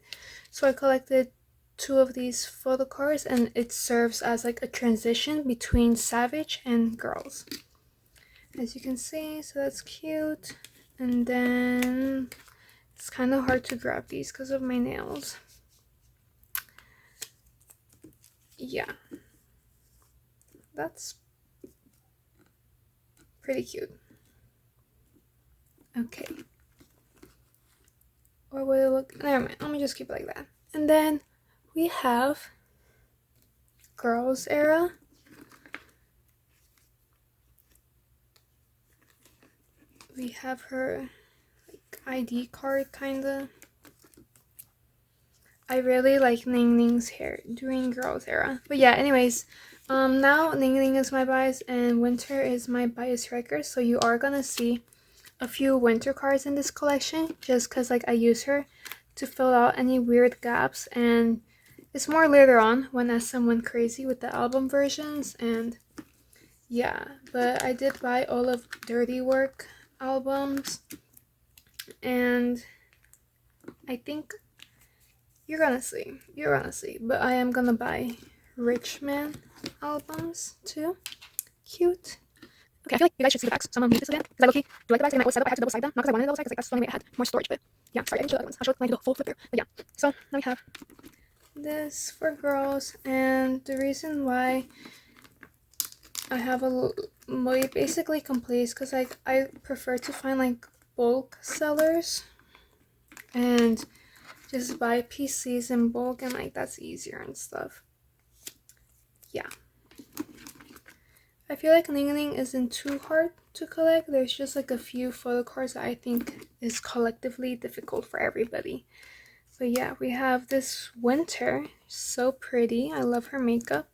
So I collected two of these photo cards and it serves as like a transition between Savage and Girls. As you can see, so that's cute. And then it's kind of hard to grab these because of my nails. Yeah, that's pretty cute. Okay. Or will it look, never mind, let me just keep it like that. And then we have Girls era. We have her like ID card kinda. I really like Ning Ning's hair during Girls era. But yeah, anyways, now Ning Ning is my bias and Winter is my bias record. So you are gonna see a few Winter cards in this collection just because like I use her to fill out any weird gaps, and it's more later on when SM went crazy with the album versions. And yeah, but I did buy all of Dirty Work albums, and I think you're gonna see, but I am gonna buy Rich Man albums too. Cute. Okay, I feel like you guys should see the bags, so I'm gonna move this again, because I low-key do like the bags. I might set up, I had to double side them, not because I wanted to double side, because like, that's the only way I had more storage, but yeah, sorry, I didn't show the other ones. I'll show like the full flip through, but yeah. So now we have this for Girls, and the reason why I have a basically complete is because like I prefer to find like bulk sellers and just buy PCs in bulk, and like that's easier and stuff. Yeah. I feel like Ning Ning isn't too hard to collect. There's just like a few photo cards that I think is collectively difficult for everybody. But yeah, we have this Winter. So pretty. I love her makeup.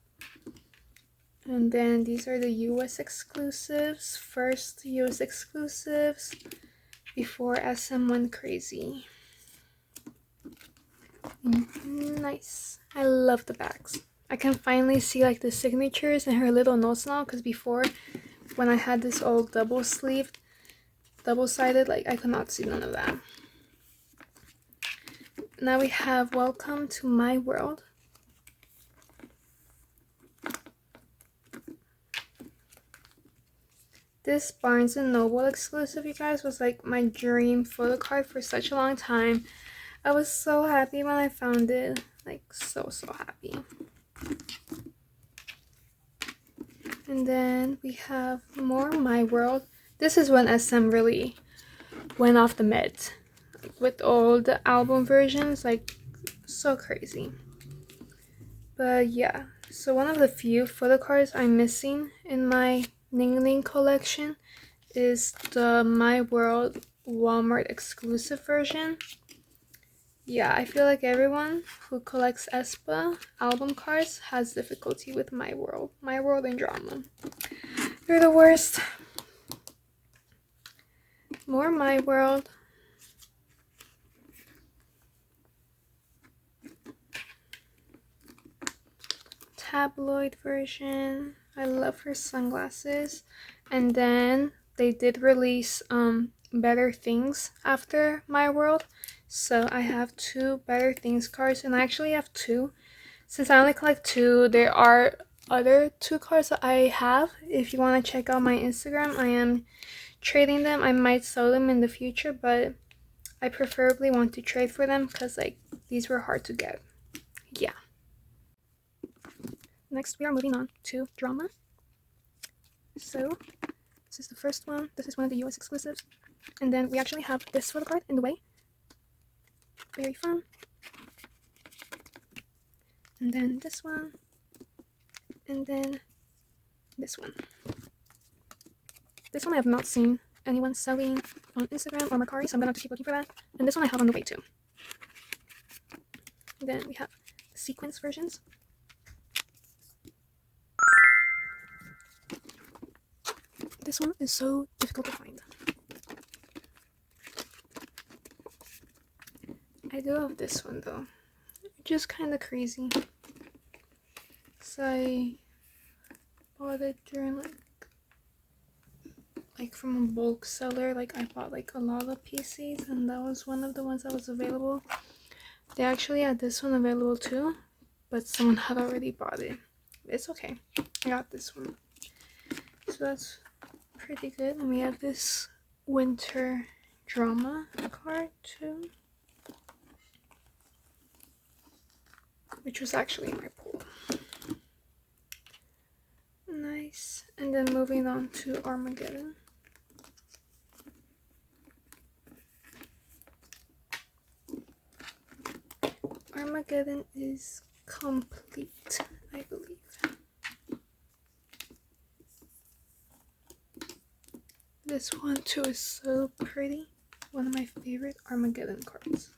And then these are the US exclusives. First US exclusives before SM went crazy. Nice. I love the bags. I can finally see like the signatures and her little notes now, because before when I had this all double-sided, like I could not see none of that. Now we have Welcome to My World. This Barnes & Noble exclusive, you guys, was like my dream photo card for such a long time. I was so happy when I found it. Like so happy. And then we have more My World. This is when SM really went off the meds, like, with all the album versions, like so crazy. But yeah, so one of the few photo cards I'm missing in my Ning Ning collection is the My World Walmart exclusive version. Yeah, I feel like everyone who collects aespa album cards has difficulty with My World and Drama. You're the worst. More My World. Tabloid version. I love her sunglasses. And then they did release Better Things after My World. So I have two Better Things cards, and I actually have two. Since I only collect two, there are other two cards that I have. If you want to check out my Instagram, I am trading them. I might sell them in the future, but I preferably want to trade for them because like these were hard to get. Yeah. Next, we are moving on to Drama. So this is the first one. This is one of the US exclusives. And then we actually have this photo card in the way. Very fun. And then this one. And then this one. This one I have not seen anyone selling on Instagram or Mercari, so I'm gonna have to keep looking for that. And this one I have on the way too. And then we have the sequence versions. This one is so difficult to find. I do have this one though, which is kind of crazy. So I bought it during like from a bulk seller. Like I bought like a lot of pieces, and that was one of the ones that was available. They actually had this one available too, but someone had already bought it. It's okay, I got this one. So that's pretty good. And we have this winter drama card too, which was actually in my pool. Nice. And then moving on to Armageddon. Armageddon is complete, I believe. This one too is so pretty. One of my favorite Armageddon cards.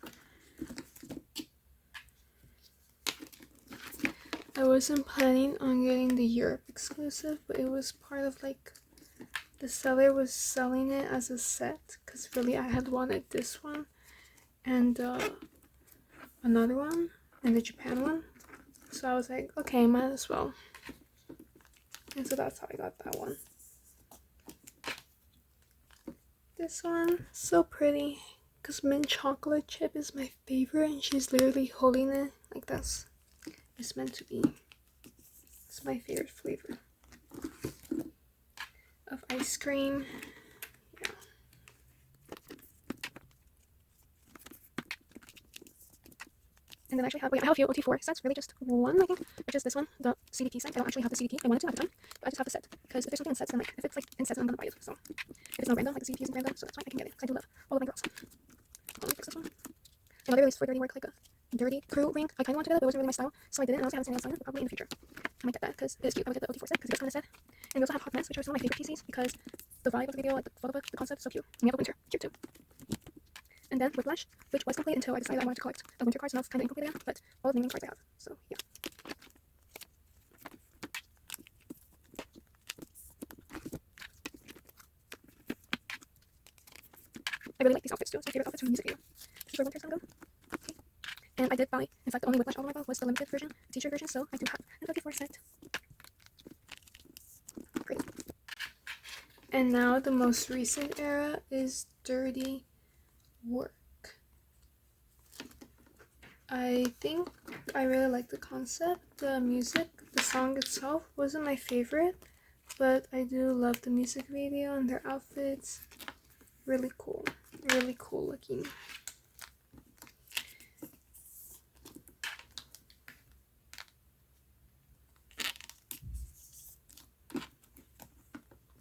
I wasn't planning on getting the Europe exclusive, but it was part of like the seller was selling it as a set, because really I had wanted this one and another one and the Japan one, so I was like, okay, might as well. And so that's how I got that one. This one, so pretty, because mint chocolate chip is my favorite, and she's literally holding it like that's it's meant to be. It's my favorite flavor of ice cream. Yeah. And then I actually have, I have a few OT4 sets, really just one, I think, which is this one, the CDT set. I don't actually have the CDT. I wanted to at the time, but I just have the set, because if there's something in sets, then like, if it's like in sets, then I'm gonna buy it. So if it's not random, like the CDT isn't random, so that's fine, I can get it, because I do love all of my girls. Let me fix this one. Another release for dirty work, like a dirty crew ring. I kind of wanted to get it, but it wasn't really my style, so I didn't. And I also haven't seen anyone selling it, but probably in the future I might get that, because it is cute. I would get the OT4 set, because it's kind of sad. And we also have Hot Mess, which are some of my favorite PCs, because the vibe of the video, like the photo book, the concept, so cute. And we have a winter, cute too. And then Whiplash, which was complete until I decided I wanted to collect a winter card, so now it's kind of incomplete again, but all the naming cards I have, so yeah. I really like these outfits too. It's my favorite outfits from the music video. This is where winter's gonna go. Okay. And I did buy, in fact, the only Whiplash album I bought was the limited version, the t-shirt version, so I do have an OT4 set. Great. And now the most recent era is dirty work. I think I really like the concept. The music, the song itself wasn't my favorite, but I do love the music video and their outfits. Really cool looking.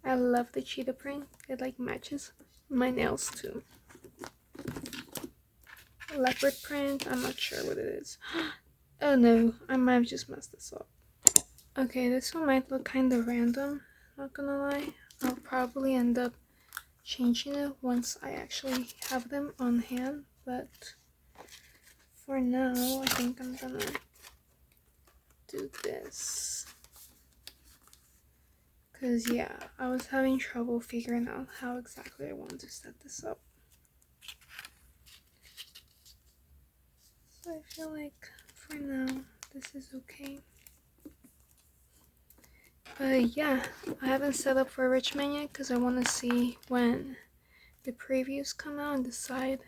I love the cheetah print. It like matches my nails too. Leopard print, I'm not sure what it is. Oh no, I might have just messed this up. Okay, this one might look kind of random, not gonna lie. I'll probably end up changing it once I actually have them on hand, but for now I think I'm gonna do this, because yeah, I was having trouble figuring out how exactly I want to set this up. So I feel like for now this is okay. But yeah, I haven't set up for Richmond yet, because I want to see when the previews come out and decide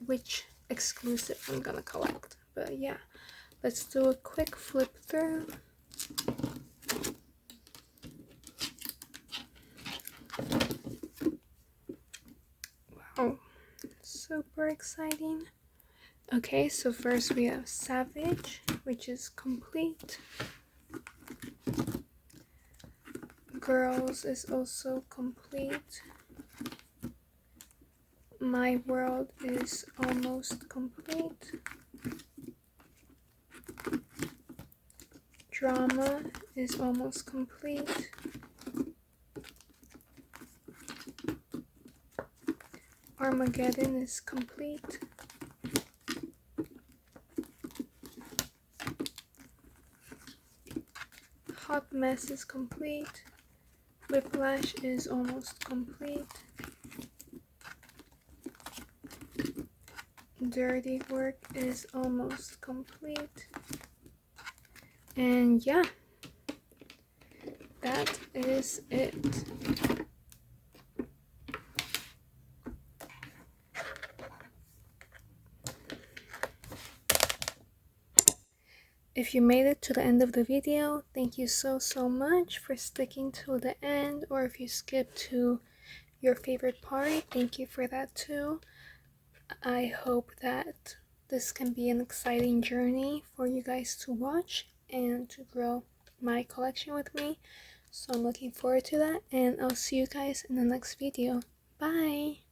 which exclusive I'm gonna collect. But yeah, let's do a quick flip through. Wow, super exciting. Okay, so first we have Savage, which is complete. Girls is also complete. My World is almost complete. Drama is almost complete. Armageddon is complete. Hot Mess is complete. Whiplash is almost complete. Dirty Work is almost complete. And yeah, that is it. If you made it to the end of the video, thank you so much for sticking to the end, or if you skipped to your favorite part, thank you for that too. I hope that this can be an exciting journey for you guys to watch and to grow my collection with me. So I'm looking forward to that, and I'll see you guys in the next video. Bye!